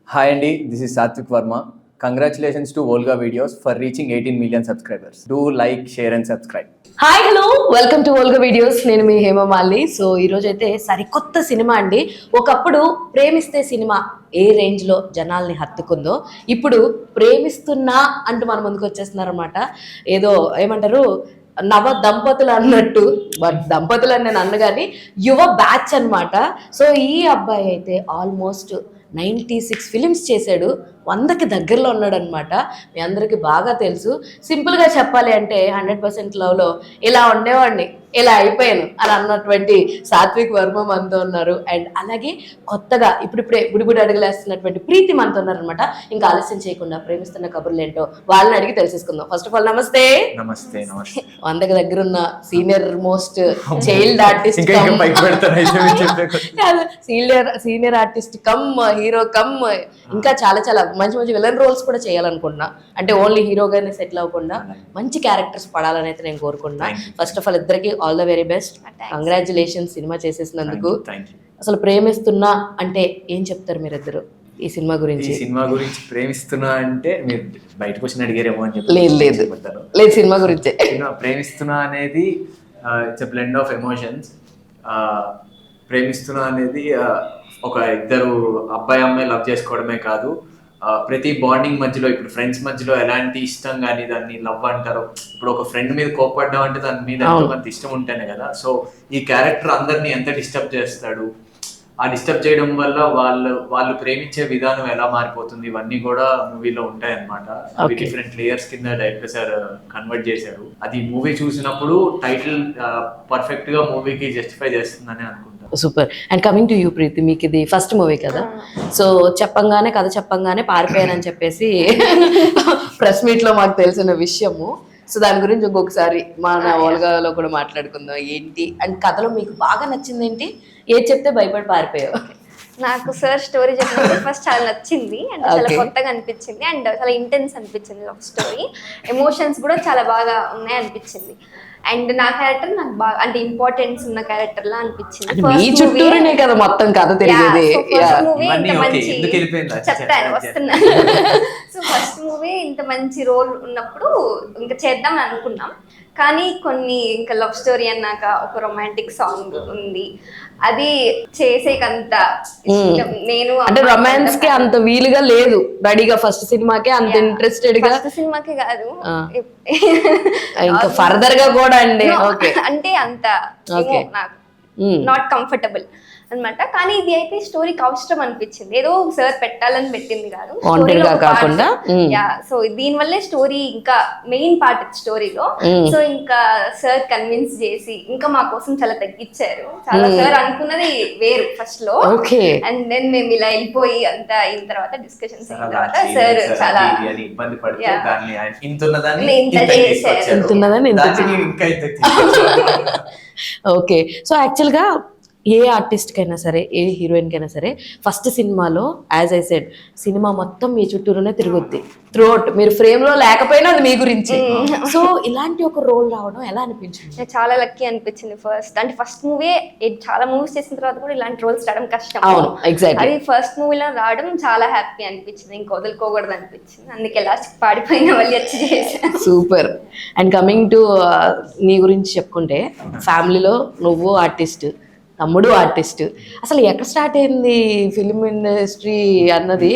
Hi Andy, this is Satvik Verma. Congratulations to Volga Videos for reaching 18 million subscribers. Do like, share and subscribe. Hi hello welcome to Volga videos. నేను మీ Hemamali. So ఈరోజు అయితే సరికొత్త cinema అండి. ఒకప్పుడు ప్రేమిస్తే cinema ఏ రేంజ్లో జనాల్ని హత్తుకుందో ఇప్పుడు ప్రేమిస్తున్నా అంటూ మన ముందుకు వచ్చేస్తున్నారనమాట. ఏదో ఏమంటారు నవ దంపతులు అన్నట్టు, బట్ దంపతులు అని నేను అన్నగాని యువ బ్యాచ్ అనమాట. సో ఈ అబ్బాయి అయితే ఆల్మోస్ట్ 96 ఫిలిమ్స్ చేశాడు, 100కి దగ్గరలో ఉన్నాడు అనమాట. మీ అందరికీ బాగా తెలుసు. సింపుల్గా చెప్పాలి అంటే 100% లవ్లో ఇలా ఉండేవాడిని, ఇలా అయిపోయాను అని అన్నటువంటి సాత్విక్ వర్మ మనతో ఉన్నారు. అండ్ అలాగే కొత్తగా ఇప్పుడిప్పుడే బుడిబుడి అడుగులేస్తున్నటువంటి ప్రీతి మనతో ఉన్నారు అనమాట. ఇంకా ఆలస్యం చేయకుండా ప్రేమిస్తున్న కబుర్లు ఏంటో వాళ్ళని అడిగి తెలుసుకుందాం. ఫస్ట్ ఆఫ్ ఆల్ నమస్తే. నమస్తే. 100కి దగ్గర ఉన్న senior most child artist, senior artist cum hero come ఇంకా చాలా చాలా మంచి మంచి విలన్ రోల్స్ కూడా చేయాలనుకుంటున్నా. అంటే ఓన్లీ హీరోగానే సెటిల్ అవ్వకుండా మంచి క్యారెక్టర్స్ పడాలని అయితే నేను కోరుకుంటున్నా. ఫస్ట్ ఆఫ్ ఆల్ ఇద్దరికి all the very best. Congratulations cinema చేసేసినందుకు. అసలు ప్రేమిస్తున్నా అంటే ఏం చెప్తారు మీరిద్దరు ఈ సినిమా గురించి? ఈ సినిమా గురించి ప్రేమిస్తున్నా అంటే మీరు బయటకు వచ్చి అడిగారేమో అని చెప్పి. లేదు సినిమా గురించే. ప్రేమిస్తున్నా అనేది ఇట్స్ బ్లెండ్ ఆఫ్ ఎమోషన్స్. ప్రేమిస్తున్నా అనేది ఒక ఇద్దరు అబ్బాయి అమ్మాయి లవ్ చేసుకోవడమే కాదు, ప్రతి బాండింగ్ మధ్యలో, ఇప్పుడు ఫ్రెండ్స్ మధ్యలో ఎలాంటి ఇష్టం కానీ దాన్ని లవ్ అంటారు. ఇప్పుడు ఒక ఫ్రెండ్ మీద కోపడ్డాం అంటే దాని మీద ఎంతో కొంత ఇష్టం ఉంటేనే కదా. సో ఈ క్యారెక్టర్ అందరినీ ఎంత డిస్టర్బ్ చేస్తాడు, ఆ డిస్టర్బ్ చేయడం వల్ల వాళ్ళు ప్రేమించే విధానం ఎలా మారిపోతుంది, ఇవన్నీ కూడా మూవీలో ఉంటాయి అన్నమాట. అవి డిఫరెంట్ లేయర్స్ కింద డైరెక్టర్ సార్ కన్వర్ట్ చేశారు. అది మూవీ చూసినప్పుడు టైటిల్ పర్ఫెక్ట్ గా మూవీకి జస్టిఫై చేస్తుందని అనుకుంటాను. Super. And coming to you Preethi, మీకు ఇది ఫస్ట్ మూవీ కదా, సో కథ చెప్పంగానే పారిపోయానని చెప్పేసి ప్రెస్ మీట్ లో మాకు తెలిసిన విషయము. సో దాని గురించి ఇంకొకసారి మన ఓల్గాలో కూడా మాట్లాడుకుందాం. ఏంటి అండ్ కథలో మీకు బాగా నచ్చింది ఏంటి? ఏది చెప్తే భయపడి పారిపోయావు? నాకు సార్ స్టోరీ చెప్పినప్పుడు ఫస్ట్ చాలా నచ్చింది, అంటే చాలా కొత్తగా అనిపించింది అండ్ చాలా ఇంటెన్స్ అనిపించింది. లవ్ స్టోరీ ఎమోషన్స్ కూడా చాలా బాగా ఉన్నాయి అనిపించింది. అండ్ నా క్యారెక్టర్ నాకు బాగా అంటే ఇంపార్టెన్స్ ఉన్న క్యారెక్టర్ లా అనిపించింది. కదా మొత్తం కథ తెలియదు. చెప్తాను వస్తున్నా. సో ఫస్ట్ మూవీ ఇంత మంచి రోల్ ఉన్నప్పుడు ఇంకా చేద్దాం అనుకున్నాం, కానీ కొన్ని ఇంకా లవ్ స్టోరీ అన్నాక ఒక రొమాంటిక్ సాంగ్ ఉంది, అది చేసేకంత నేను అంటే రొమాన్స్ కి అంత వీలుగా లేదు రెడీగా. ఫస్ట్ సినిమాకే అంత ఇంట్రెస్టెడ్ గా, ఫస్ట్ సినిమాకే కాదు ఇంకా ఫర్దర్ గా కూడా అండి. అంటే అంత నాకు నాట్ కంఫర్టబుల్ అనమాట. కానీ ఇది అయితే స్టోరీకి అవసరం అనిపించింది, ఏదో సార్ పెట్టాలని పెట్టింది కాదు, కాకుండా. సో దీని వల్లే స్టోరీ ఇంకా మెయిన్ పార్ట్ స్టోరీలో. సో ఇంకా సార్ కన్విన్స్ చేసి ఇంకా మా కోసం చాలా తగ్గించారు. చాలా సార్ అనుకున్నది వేరు ఫస్ట్ లో, అండ్ దెన్ మేము ఇలా వెళ్ళిపోయి అంతా అయిన తర్వాత డిస్కషన్స్ అయిన తర్వాత సార్ చాలా ఇబ్బంది పడితే ఓకే. సో యాక్చువల్గా ఏ ఆర్టిస్ట్కైనా సరే, ఏ హీరోయిన్కైనా సరే, ఫస్ట్ సినిమాలో యాజ్ ఐ సెడ్ సినిమా మొత్తం మీ చుట్టూరునే తిరుగుద్ది. త్రూఅవుట్ మీరు ఫ్రేమ్లో లేకపోయినా అది మీ గురించి. సో ఇలాంటి ఒక రోల్ రావడం ఎలా అనిపించింది? చాలా లక్కీ అనిపించింది. ఫస్ట్ మూవీ, చాలా మూవీస్ చేసిన తర్వాత కూడా ఇలాంటి రోల్స్ రావడం కష్టం. అవును, ఎగ్జాక్ట్లీ. అది ఫస్ట్ మూవీలో రావడం చాలా హ్యాపీ అనిపించింది, ఇంకా వదులుకోకూడదు అనిపించింది. అందుకే లాస్ట్ పాడిపోయిన వాళ్ళు వచ్చి చేశాను. సూపర్. అండ్ కమింగ్ టు నీ గురించి చెప్పుకుంటే, ఫ్యామిలీలో నువ్వు ఆర్టిస్ట్, తమ్ముడు ఆర్టిస్ట్, అసలు ఎక్కడ స్టార్ట్ అయింది ఫిల్మ్ ఇండస్ట్రీ అన్నది?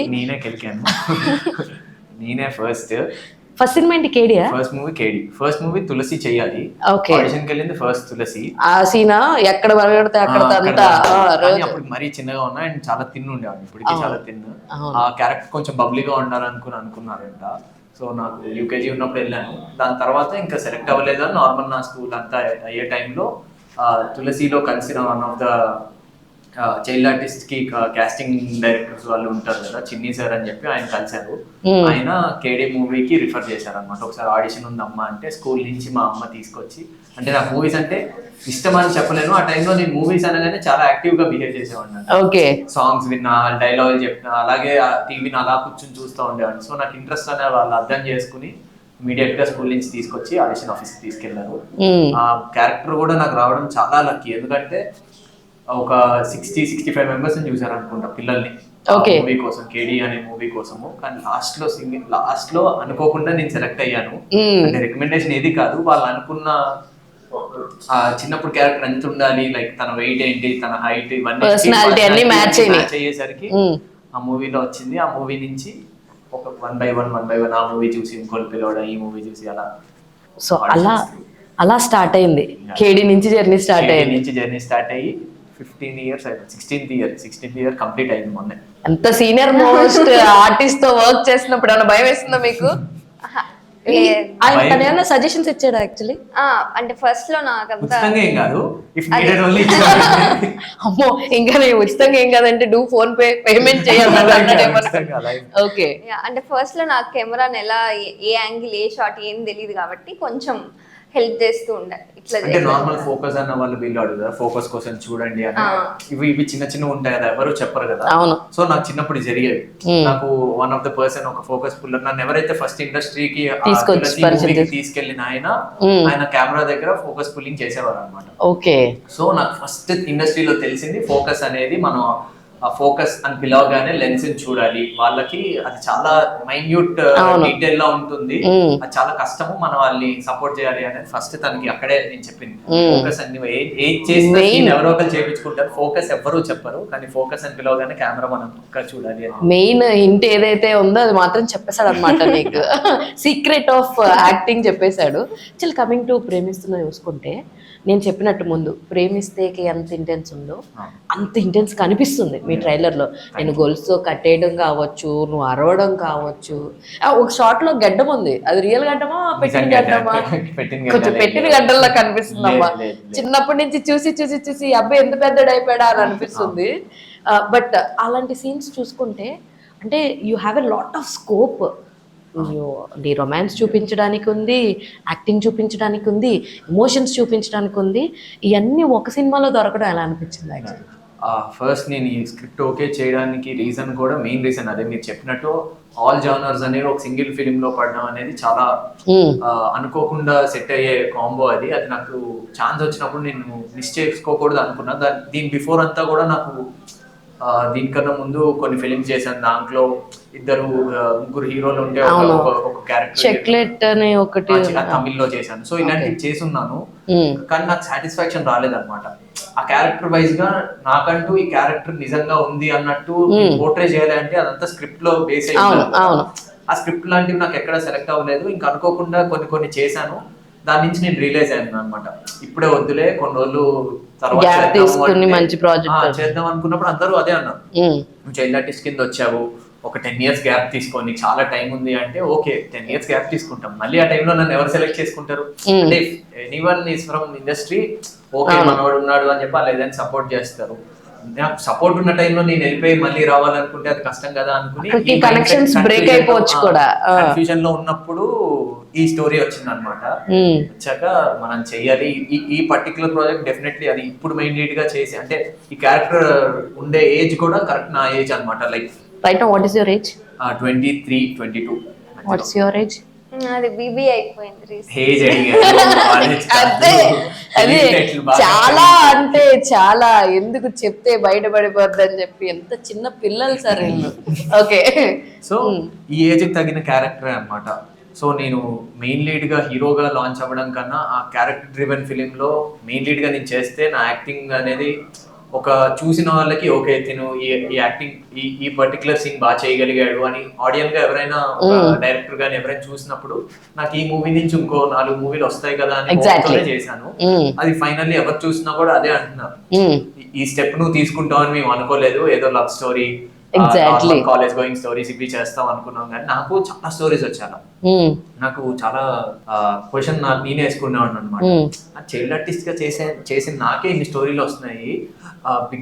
నేనే ఫస్ట్ సినిమా ఏంటి? కేడియా? ఫస్ట్ మూవీ తులసి చెయ్యాలి. ఆడిషన్కి వెళ్ళింది ఫస్ట్ తులసి. ఆ సీనా ఎక్కడ పడితే అక్కడ అప్పుడు మరీ చిన్నగా ఉన్నా అండ్ చాలా తిన్ను ఉండేవాడిని. ఇప్పటికీ చాలా తిన్ను. ఆ క్యారెక్టర్ కొంచెం బబ్లీగా అనుకున్నారంట. సో నాకు యూకేజీ ఉన్నప్పుడు వెళ్ళాను. దాని తర్వాత ఇంకా సెలెక్ట్ అవ్వలేదు అని నార్మల్ నా స్కూల్ అంతా అయ్యే టైంలో తులసిలో కలిసిన one of the child artist కి కాస్టింగ్ డైరెక్టర్స్ వాళ్ళు ఉంటారు కదా, చిన్ని సార్ అని చెప్పి ఆయన కలిశారు. ఆయన కేడీ మూవీకి రిఫర్ చేశారు అనమాట. ఒకసారి ఆడిషన్ ఉంది అమ్మ అంటే స్కూల్ నుంచి మా అమ్మ తీసుకొచ్చి, అంటే నాకు మూవీస్ అంటే ఇష్టం అని చెప్పలేను, ఆ టైంలో నేను మూవీస్ అనగానే చాలా యాక్టివ్ గా బిహేవ్ చేసేవాడిని. సాంగ్స్ విన్నా, డైలాగులు చెప్పినా, అలాగే టీవీని అలా కూర్చొని చూస్తూ ఉండేవాడిని. సో నాకు ఇంట్రెస్ట్ అనే వాళ్ళు అర్థం చేసుకుని ఇమీడియట్ గా స్కూల్ నుంచి తీసుకొచ్చి ఆడిషన్ ఆఫీస్ కి తీసుకెళ్లారు. ఆ క్యారెక్టర్ కూడా నాకు రావడం చాలా లక్కీ, ఎందుకంటే ఒక 60-65 మెంబర్స్ చూసారు అనుకుంటా పిల్లల్ని. మూవీ కోసం, కేడి అనే మూవీ కోసము. కానీ లాస్ట్ లో అనుకోకుండా నేను సెలెక్ట్ అయ్యాను. అంటే రికమెండేషన్ ఏది కాదు, వాళ్ళు అనుకున్న చిన్నప్పుడు క్యారెక్టర్ ఎంత ఉండాలి, లైక్ తన వెయిట్ ఏంటి, తన హైట్, ఇవన్నీ మ్యాచ్ అయ్యేసరికి ఆ మూవీలో వచ్చింది. ఆ మూవీ నుంచి ఒక 1 by 1 ఆ మూవీ చూసి ఇంకోటి పిలవడం, ఈ మూవీ చూసి అలా. సో అలా స్టార్ట్ అయింది, కేడి నుంచి జర్నీ స్టార్ట్ అయ్యి 15 years అయింది. 16th year కంప్లీట్ అయింది మొన్నే. ఎంత సీనియర్ మోస్ట్ ఆర్టిస్ట్ తో వర్క్ చేసినప్పుడు ఏమైనా భయం వేస్తుందా మీకు? ఆయన సజెషన్స్ ఇచ్చాడు యాక్చువల్లీ. అంటే ఫస్ట్ లో నాకు ఉచితంగా ఏం కాదు, అమ్మో ఇంకా నేను ఉచితంగా ఏం కాదంటే డూ ఫోన్ పేమెంట్ చేయాలి. ఓకే, అంటే ఫస్ట్ లో నాకు కెమెరాని ఎలా, ఏ యాంగిల్, ఏ షాట్ ఏం తెలియదు కాబట్టి కొంచెం హెల్ప్ చేస్తూ ఉండాలి. ఇట్లా అంటే నార్మల్ ఫోకస్ అన్న వాళ్ళు వీళ్ళు అడుగుతారు, ఫోకస్ కోసం చూడండి అని. ఇవి చిన్న ఉంటాయి కదా, ఎవరు చెప్పరు కదా. సో నాకు చిన్నప్పుడు జరిగేది. నాకు వన్ ఆఫ్ ద పర్సన్, ఒక ఫోకస్ పుల్లర్, నన్ను ఎవరైతే ఫస్ట్ ఇండస్ట్రీకి తీసుకెళ్లిన ఆయన కెమెరా దగ్గర ఫోకస్ పుల్లింగ్ చేసేవారు అనమాట. ఓకే, సో నాకు ఫస్ట్ ఇండస్ట్రీలో తెలిసింది ఫోకస్ అనేది మనం ఆ ఫోకస్ అని పిలవగానే లెన్స్ చూడాలి, వాళ్ళకి అది చాలా మైన్యూట్ డీటెయిల్ లా ఉంటుంది, అది చాలా కష్టము, మనం వాళ్ళని సపోర్ట్ చేయాలి అనేది ఫస్ట్ తనకి అక్కడే నేను చెప్పింది. ఫోకస్ అన్ని ఏం చేస్తే ఎవరో ఒకరు చేయించుకుంటారు, ఫోకస్ ఎవరు చెప్పరు, కానీ ఫోకస్ అని పిలవగానే కెమెరా మనం ఒక్క చూడాలి అని. మెయిన్ హింట్ ఏదైతే ఉందో అది మాత్రం చెప్పేశాడు అనమాట నీకు, సీక్రెట్ ఆఫ్ యాక్టింగ్ చెప్పేశాడు. చల్ కమింగ్ టు ప్రేమిస్తున్నా చూసుకుంటే, నేను చెప్పినట్టు ముందు ప్రేమిస్తేకి ఎంత ఇంటెన్స్ ఉందో అంత ఇంటెన్స్ కనిపిస్తుంది మీ ట్రైలర్ లో. నేను గొలుసు కట్టేయడం కావచ్చు, నువ్వు అరవడం కావచ్చు, ఒక షార్ట్ లో గడ్డం ఉంది, అది రియల్ గడ్డమా పెట్టిన గడ్డమా? కొంచెం పెట్టిన గడ్డల్లా కనిపిస్తుంది అమ్మా. చిన్నప్పటి నుంచి చూసి అబ్బాయి ఎంత పెద్దడు అయిపోయాడా అని అనిపిస్తుంది. బట్ అలాంటి సీన్స్ చూసుకుంటే అంటే you have a lot of scope. నీ రొమాన్స్ చూపించడానికి ఉంది, యాక్టింగ్ చూపించడానికి ఉంది, ఎమోషన్స్ చూపించడానికి ఉంది. ఇవన్నీ ఒక సినిమాలో దొరకడం ఎలా అనిపించింది యాక్చువల్లీ? ఫస్ట్ నేను ఈ స్క్రిప్ట్ ఓకే చేయడానికి రీజన్ కూడా, మెయిన్ రీజన్ అదే మీరు చెప్పినట్టు ఆల్ జానర్స్ అనేవి ఒక సింగిల్ ఫిలిం లో పడడం అనేది చాలా అనుకోకుండా సెట్ అయ్యే కాంబో. అది నాకు ఛాన్స్ వచ్చినప్పుడు నేను మిస్ చేసుకోకూడదు అనుకున్నా. దీని బిఫోర్ అంతా కూడా నాకు దీనికన్నా ముందు కొన్ని ఫిలిమ్స్ చేశాను, దాంట్లో ముగ్గురు హీరోలు ఉంటే ఒక క్యారెక్టర్ తమిళ్లో చేశాను. సో ఇలాంటివి చేసున్నాను, కానీ నాకు సాటిస్ఫాక్షన్ రాలేదన్నమాట. ఆ క్యారెక్టర్ వైజ్ గా నాకంటూ ఈ క్యారెక్టర్ నిజంగా ఉంది అన్నట్టు పోర్ట్రే చేయాలి అంటే అదంతా స్క్రిప్ట్ లో బేస్ అయ్యి, ఆ స్క్రిప్ట్ లాంటివి నాకు ఎక్కడ సెలెక్ట్ అవ్వలేదు. ఇంకా అనుకోకుండా కొన్ని చేశాను, దాని నుంచి నేను రియలైజ్ అయ్యాను అనమాట. ఇప్పుడే వద్దులే, కొన్ని రోజులు తర్వాత చేద్దాం అనుకున్నప్పుడు అందరూ అదే అన్నారు, నువ్వు చైల్డ్ ఆర్టిస్ట్ కింద వచ్చావు, ఒక 10 years గ్యాప్ తీసుకొని చాలా టైం ఉంది అంటే ఓకే 10 years గ్యాప్ తీసుకుంటాం. మళ్ళీ ఆ టైంలో నన్ను ఎవరు సెలెక్ట్ చేసుకుంటారు? అంటే anyone is from industry, okay మనవాడు ఉన్నాడు అని చెప్పి లేదని సపోర్ట్ చేస్తారు. నాకు సపోర్ట్ ఉన్న టైంలో నేను వెళ్ళిపోయి మళ్ళీ రావాలనుకుంటే అది కష్టం కదా అనుకుని, కన్ఫ్యూజన్ లో ఉన్నప్పుడు ఈ స్టోరీ వచ్చింది అనమాట. వచ్చాక మనం చెయ్యాలి ఈ పర్టికులర్ ప్రాజెక్ట్, డెఫినెట్లీ అది ఇప్పుడు మెయిన్ లీడ్ గా చేసి, అంటే ఈ క్యారెక్టర్ ఉండే ఏజ్ కూడా కరెక్ట్ నా ఏజ్ అనమాట. Like right now what is your age? 23, 22. What's your age? అది బీబీ అయిపోయింది. అదే చాలా అంటే చాలా, ఎందుకు చెప్తే బయటపడిపోద్ది అని చెప్పి ఎంత చిన్న పిల్లలు సార్ వీళ్ళు. ఓకే, సో ఈ ఏజ్ కి తగిన క్యారెక్టర్ అన్నమాట. సో నేను మెయిన్ లీడ్ గా హీరోగా లాంచ్ అవ్వడం కన్నా ఆ క్యారెక్టర్ డ్రివెన్ ఫిలిం లో మెయిన్ లీడ్ గా నేను చేస్తే నా యాక్టింగ్ అనేది ఒక చూసిన వాళ్ళకి ఓకే తిను ఈ యాక్టింగ్ ఈ పర్టికులర్ సీన్ బాగా చేయగలిగాడు అని ఆడియన్స్ గా ఎవరైనా డైరెక్టర్ గాని ఎవరైనా చూసినప్పుడు నాకు ఈ మూవీ నుంచి ఇంకో 4 మూవీలు వస్తాయి కదా అని చేశాను. అది ఫైనల్లీ ఎవరు చూసినా కూడా అదే అంటున్నారు, ఈ స్టెప్ నువ్వు తీసుకుంటావు అని మేము అనుకోలేదు, ఏదో love story, college going stories ఇవి చేస్తాం అనుకున్నాం. కానీ నాకు చాలా స్టోరీస్ వచ్చాను, నాకు చాలా క్వశ్చన్ నేనే వేసుకునేవాడిని అనమాట. చైల్డ్ ఆర్టిస్ట్ గా చేసిన నాకే ఇన్ని స్టోరీలు వస్తున్నాయి,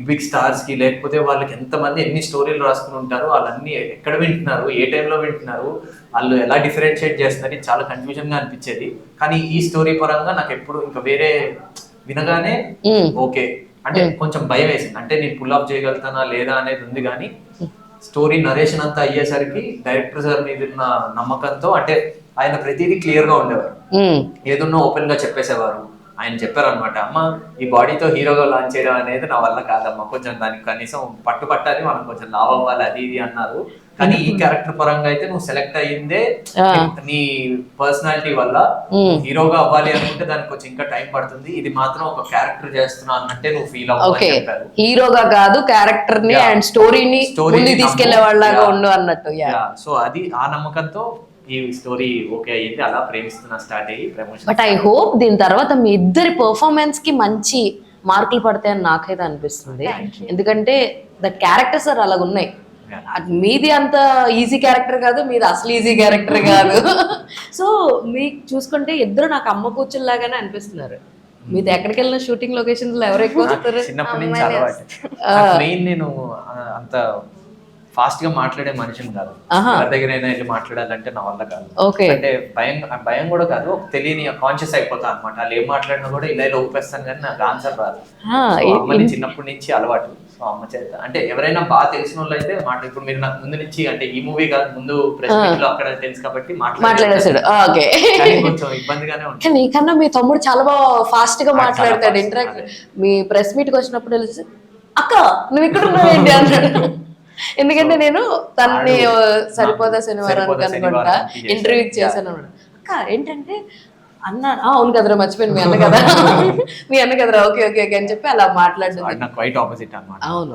బిగ్ స్టార్స్ కి లేకపోతే వాళ్ళకి ఎంతమంది ఎన్ని స్టోరీలు రాసుకుని ఉంటారు, వాళ్ళన్ని ఎక్కడ వింటున్నారు, ఏ టైంలో వింటున్నారు, వాళ్ళు ఎలా డిఫరెన్షియేట్ చేస్తున్నారు, చాలా కన్ఫ్యూజన్ గా అనిపించేది. కానీ ఈ స్టోరీ పరంగా నాకు ఎప్పుడు ఇంకా వేరే వినగానే ఓకే అంటే కొంచెం భయం వేసింది, అంటే నేను పుల్ అప్ చేయగలుగుతానా లేదా అనేది ఉంది. కానీ స్టోరీ నరేషన్ అంతా అయ్యేసరికి డైరెక్టర్ సార్ మీద ఉన్న నమ్మకంతో, అంటే ఆయన ప్రతిదీ క్లియర్ గా ఉండేవారు, ఏదన్నా ఓపెన్ గా చెప్పేసేవారు. ఆయన చెప్పారు అనమాట, అమ్మ ఈ బాడీతో హీరోగా లాంచ్ చేయడం అనేది నా వల్ల కాదమ్మా, కొంచెం దానికి కనీసం పట్టాలి, మనం కొంచెం లావ్ అవ్వాలి అది ఇది అన్నారు. కానీ ఈ క్యారెక్టర్ పరంగా అయితే నువ్వు సెలెక్ట్ అయ్యిందే నీ పర్సనాలిటీ వల్ల. హీరోగా అవ్వాలి అనుకుంటే దానికి కొంచెం ఇంకా టైం పడుతుంది, ఇది మాత్రం ఒక క్యారెక్టర్ చేస్తున్నా అన్నట్టే నువ్వు ఫీల్ అవ్వాలి చెప్పారు. హీరోగా కాదు, క్యారెక్టర్ ని అండ్ స్టోరీని తీసుకెళ్లే వాళ్ళగా ఉండు అన్నట్టు. సో అది ఆ నమ్మకంతో ఈ స్టోరీ ఓకే అయ్యింది, అలా ప్రేమిస్తున్నా స్టార్ట్ అయ్యి ప్రమోషన్. బట్ ఐ హోప్ దీని తర్వాత మీ ఇద్దరి పర్ఫార్మెన్స్ కి మంచి మార్కులు పడతాయని నాకైతే అనిపిస్తుంది. ఎందుకంటే దట్ క్యారెక్టర్స్ అలాగ ఉన్నాయి. మీది అంత ఈజీ క్యారెక్టర్ కాదు, మీది అసలు ఈజీ క్యారెక్టర్ కాదు. సో మీకు చూసుకుంటే ఇద్దరు నాకు అమ్మ కూర్చుల్లాగానే అనిపిస్తున్నారు. మీది ఎక్కడికి వెళ్ళిన షూటింగ్ లొకేషన్స్ లో ఎవరు ఎక్కువ వస్తారు? చిన్నప్పటి నుంచి అలవాటు. మెయిన్ నేను అంత ఫాస్ట్ గా మాట్లాడే మనిషిని కాదు, ఎవరి దగ్గర అయినా వెళ్ళి మాట్లాడాలంటే నా వల్ల కాదు. అంటే భయం కూడా కాదు, తెలియని కాన్షియస్ అయిపోతా అనమాట. వాళ్ళు ఏం మాట్లాడినా కూడా ఇలా ఊపేస్తాను కానీ నాకు ఆన్సర్ రాదు. అమ్మని చిన్నప్పటి నుంచి అలవాటు. సో అమ్మ చేత అంటే ఎవరైనా బాగా తెలిసిన వాళ్ళు అయితే ఇప్పుడు మీరు నాకు ముందు నుంచి అంటే ఈ మూవీ కాదు ముందు ప్రెస్ మీట్ లో అక్కడ తెలుసు కాబట్టి మాట్లాడేసాడు. కొంచెం ఇబ్బందిగానే ఉంటుంది. నీకన్నా మీ తమ్ముడు చాలా బాగా ఫాస్ట్ గా మాట్లాడతాడు. ఇంటరాక్ట్ మీ ప్రెస్ మీట్ కి వచ్చినప్పుడు అక్క నువ్వు ఇక్కడ ఉన్నావు ఏంటి అన్నాడు. ఎందుకంటే నేను తన్ని సరిపోదా శనివారం అనుకుంటా ఇంటర్వ్యూ చేశాను. అక్క ఏంటంటే అన్న అవును కదరా మర్చిపోయాను మీ అన్న కదరా ఓకే ఓకే ఓకే అని చెప్పి అలా మాట్లాడుతుంది. అవును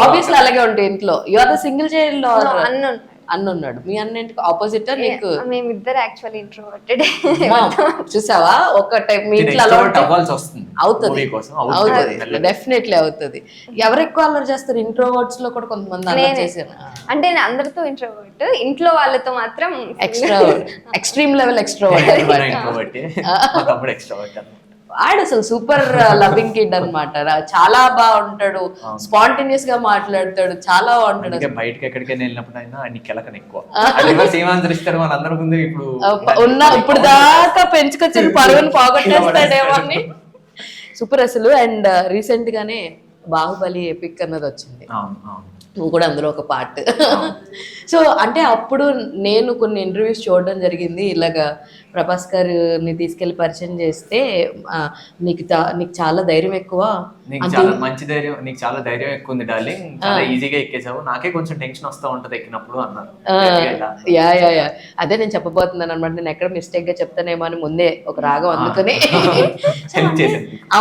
ఆబ్వియస్లీ అలాగే ఉంటాయి ఇంట్లో. You are the single child అన్న ఉన్నాడు, మీ అన్నింటికి ఆపోజిట్. నీకు మేమిద్దరు యాక్చువల్లీ ఇంట్రోవర్టెడ్. చూసావా ఒక టైప్ మీ ఇంట్లో అవుతుంది డెఫినెట్లీ అవుతుంది. ఎవరు ఎక్కువ అల్లరి చేస్తారు? ఇంట్రోవర్ట్స్ లో కూడా కొంతమంది అల్లరి చేశారు. అంటే నేను అందరితో ఇంట్రోవర్ట్, ఇంట్లో వాళ్ళతో మాత్రం ఎక్స్ట్రీమ్ లెవెల్ ఎక్స్ట్రోవర్ట్. ఆడు అసలు సూపర్ లవింగ్ కిడ్ అనమాట. చాలా బాగుంటాడు, స్పాంటేనియస్ గా మాట్లాడతాడు, చాలా బాగుంటాడు. బయటకి ఎక్కడికైనా వెళ్ళినప్పుడు అయినా ఎక్కువ మనందరి ముందు ఇప్పుడు దాకా పెంచుకొచ్చిన పరువుని పోగొట్టేస్తాడేమో అని. సూపర్ అసలు. అండ్ రీసెంట్ గానే బాహుబలి ఎపిక్ అన్నది వచ్చింది, నువ్వు కూడా అందులో ఒక పార్ట్. సో అంటే అప్పుడు నేను కొన్ని ఇంటర్వ్యూస్ చూడడం జరిగింది. ఇలాగా ప్రభాస్ గారిని తీసుకెళ్లి పరిచయం చేస్తే నీకు చాలా ధైర్యం ఎక్కువ, మంచి ధైర్యం, నీకు చాలా ధైర్యం ఎక్కువ ఉంది డార్లింగ్, చాలా ఈజీగా ఎక్కేసావు, నాకే కొంచెం టెన్షన్ వస్తూ ఉంటది ఎక్కినప్పుడు అన్నారు. యా అదే నేను చెప్పబోతున్నాను అనమాట. నేను ఎక్కడ మిస్టేక్ గా చెప్తానేమో అని ముందే ఒక రాగం అందుకని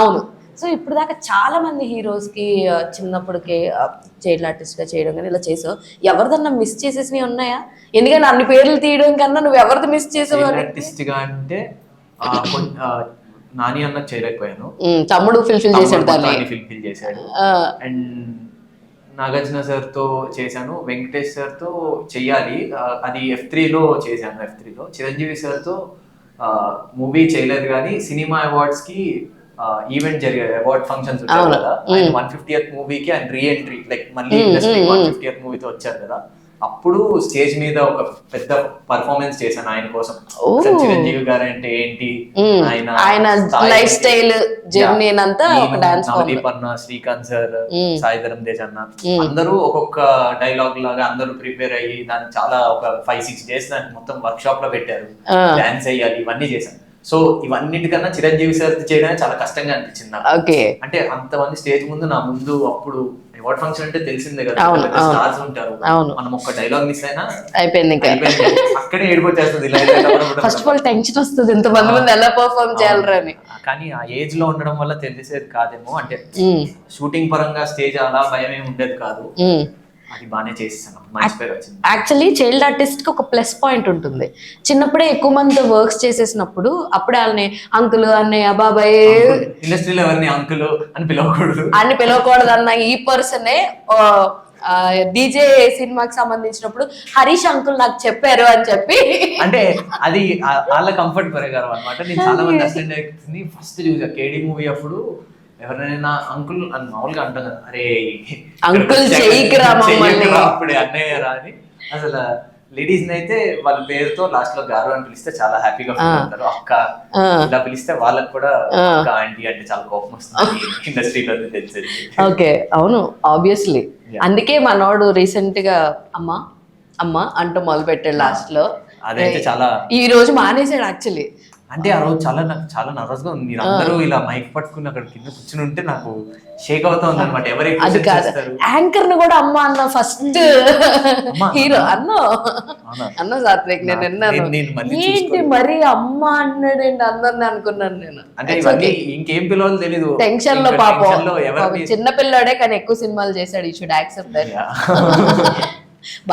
అవును. సో ఇప్పుడు దాకా చాలా మంది హీరోస్ కి చిన్నప్పటికే చైల్డ్ ఆర్టిస్ట్ గా చేయడం కానీ ఇలా చేసావు. ఎవరిదన్నా మిస్ చేసేసినవి ఉన్నాయా? ఎందుకంటే అన్ని పేర్లు తీయడం కన్నా నువ్వు ఎవరిది మిస్ చేసావు? ఆర్టిస్ట్ గా అంటే నాని అన్న చేయలేకపోయాను, తమ్ముడు ఫిల్ఫిల్ చేశాడు. అండ్ నాగార్జున సార్ తో చేశాను, వెంకటేష్ సార్ తో చెయ్యాలి, అది F3 లో చేశాను. F3 లో చిరంజీవి సార్ తో మూవీ చేయలేదు కానీ సినిమా అవార్డ్స్ కి ఈవెంట్ జరిగాయి, అవార్డ్ ఫంక్షన్స్ ఉంటాయి కదా, 150th మూవీకి అండ్ రీ ఎంట్రీ లైక్ మళ్ళీ ఇండస్ట్రీ 150th మూవీతో వచ్చారు కదా, అప్పుడు స్టేజ్ మీద ఒక పెద్ద పర్ఫార్మెన్స్ చేశాను ఆయన కోసం. చిరంజీవి గారు అంటే ఏంటి, ఆయన లైఫ్ స్టైల్ జర్నీ అంతా నవదీప్ అన్న, శ్రీకాంత్ సార్, సాయిధరం తేజ్ అన్న అందరూ ఒక్కొక్క డైలాగ్ లాగా అందరూ ప్రిపేర్ అయ్యి దాన్ని చాలా ఒక 5-6 days దాన్ని మొత్తం వర్క్ షాప్ లో పెట్టారు, డాన్స్ అయ్యాలి, ఇవన్నీ చేశాను. సో ఇవన్నిటికన్నా చిరంజీవి సార్ చేయడానికి చాలా కష్టంగా అనిపించింది నాకు. అంటే అంతమంది స్టేజ్ ముందు నా ముందు అప్పుడు అవార్డ్ ఫంక్షన్ అంటే తెలిసిందే కదా, స్టార్స్ ఉంటారు, మనం ఒక్క డైలాగ్ మిస్ అయినా అయిపోయింది, అక్కడే ఏడిపోతేస్తుంది. ఫస్ట్ ఆఫ్ ఆల్ టెన్షన్ వస్తుంది ఎంతమంది ముందు ఎలా పర్ఫార్మ్ చేయాలని. కానీ ఆ ఏజ్ లో ఉండడం వల్ల తెలిసేది కాదేమో, అంటే షూటింగ్ పరంగా స్టేజ్ అలా భయం ఏమి ఉండేది కాదు, అది బాగానే చేసేసాను. యాక్చువల్లీ చైల్డ్ ఆర్టిస్ట్ కి ఒక ప్లస్ పాయింట్ ఉంటుంది. చిన్నప్పుడే ఎక్కువ మంది వర్క్స్ చేసేసినప్పుడు అప్పుడే వాళ్ళని అంకుల్ అన్నయ్య బాబాయ్ ఇండస్ట్రీలో ఎవరిని అంకుల్ అని పిలవకూడదు అన్న ఈ పర్సనే డీజే సినిమాకి సంబంధించినప్పుడు హరీష్ అంకుల్ నాకు చెప్పారు అని చెప్పి, అంటే అది వాళ్ళ కంఫర్ట్ పెరగారు అనమాట. నేను చాలా మంది అసిస్టెంట్ డైరెక్టర్స్ ఫస్ట్ చూసా కేడీ మూవీ అప్పుడు, ఎవరైనా అంకుల్ అని మామూలుగా అంటాం కదా, అరే అంకుల్ అప్పుడే అన్నయ్య రా అని. అసలు లేడీస్ అయితే వాళ్ళ పేరుతో లాస్ట్ లో గారు అని పిలిస్తే చాలా హ్యాపీగా ఫీల్ అవుతారు, అక్క ఇలా పిలిస్తే వాళ్ళకి కూడా అక్క ఆంటీ అంటే చాలా కోపం వస్తుంది ఇండస్ట్రీలో తెలిసేది. ఓకే అవును ఆబ్వియస్లీ, అందుకే మనోడు రీసెంట్ గా అమ్మ అమ్మ అంటూ మొదలు పెట్టాడు లాస్ట్ లో. అదైతే చాలా ఈ రోజు మానేసాడు యాక్చువల్లీ. అంటే ఆ రోజు నాకు చాలా నర్వస్ గా ఉంది. మీరు అందరూ ఇలా మైక్ పట్టుకుని అక్కడ కింద కూర్చుని ఉంటే నాకు షేక్ అవుతా ఉంది అనమాట. ఎవరు అది కాదు, యాంకర్ ను కూడా అమ్మ అన్న ఫస్ట్ హీరో అన్న సాత్విక్ నేను విన్నాను. ఏంటి మరి అమ్మ అన్నాడేంటి అందరిని అనుకున్నాను నేను. అంటే ఇవన్నీ ఇంకేం పిలవాలో తెలీదు, టెన్షన్ లో పాపం చిన్న పిల్లాడే కానీ ఎక్కువ సినిమాలు చేశాడు. ఈ షుడ్ యాక్సెప్ట్ దట్.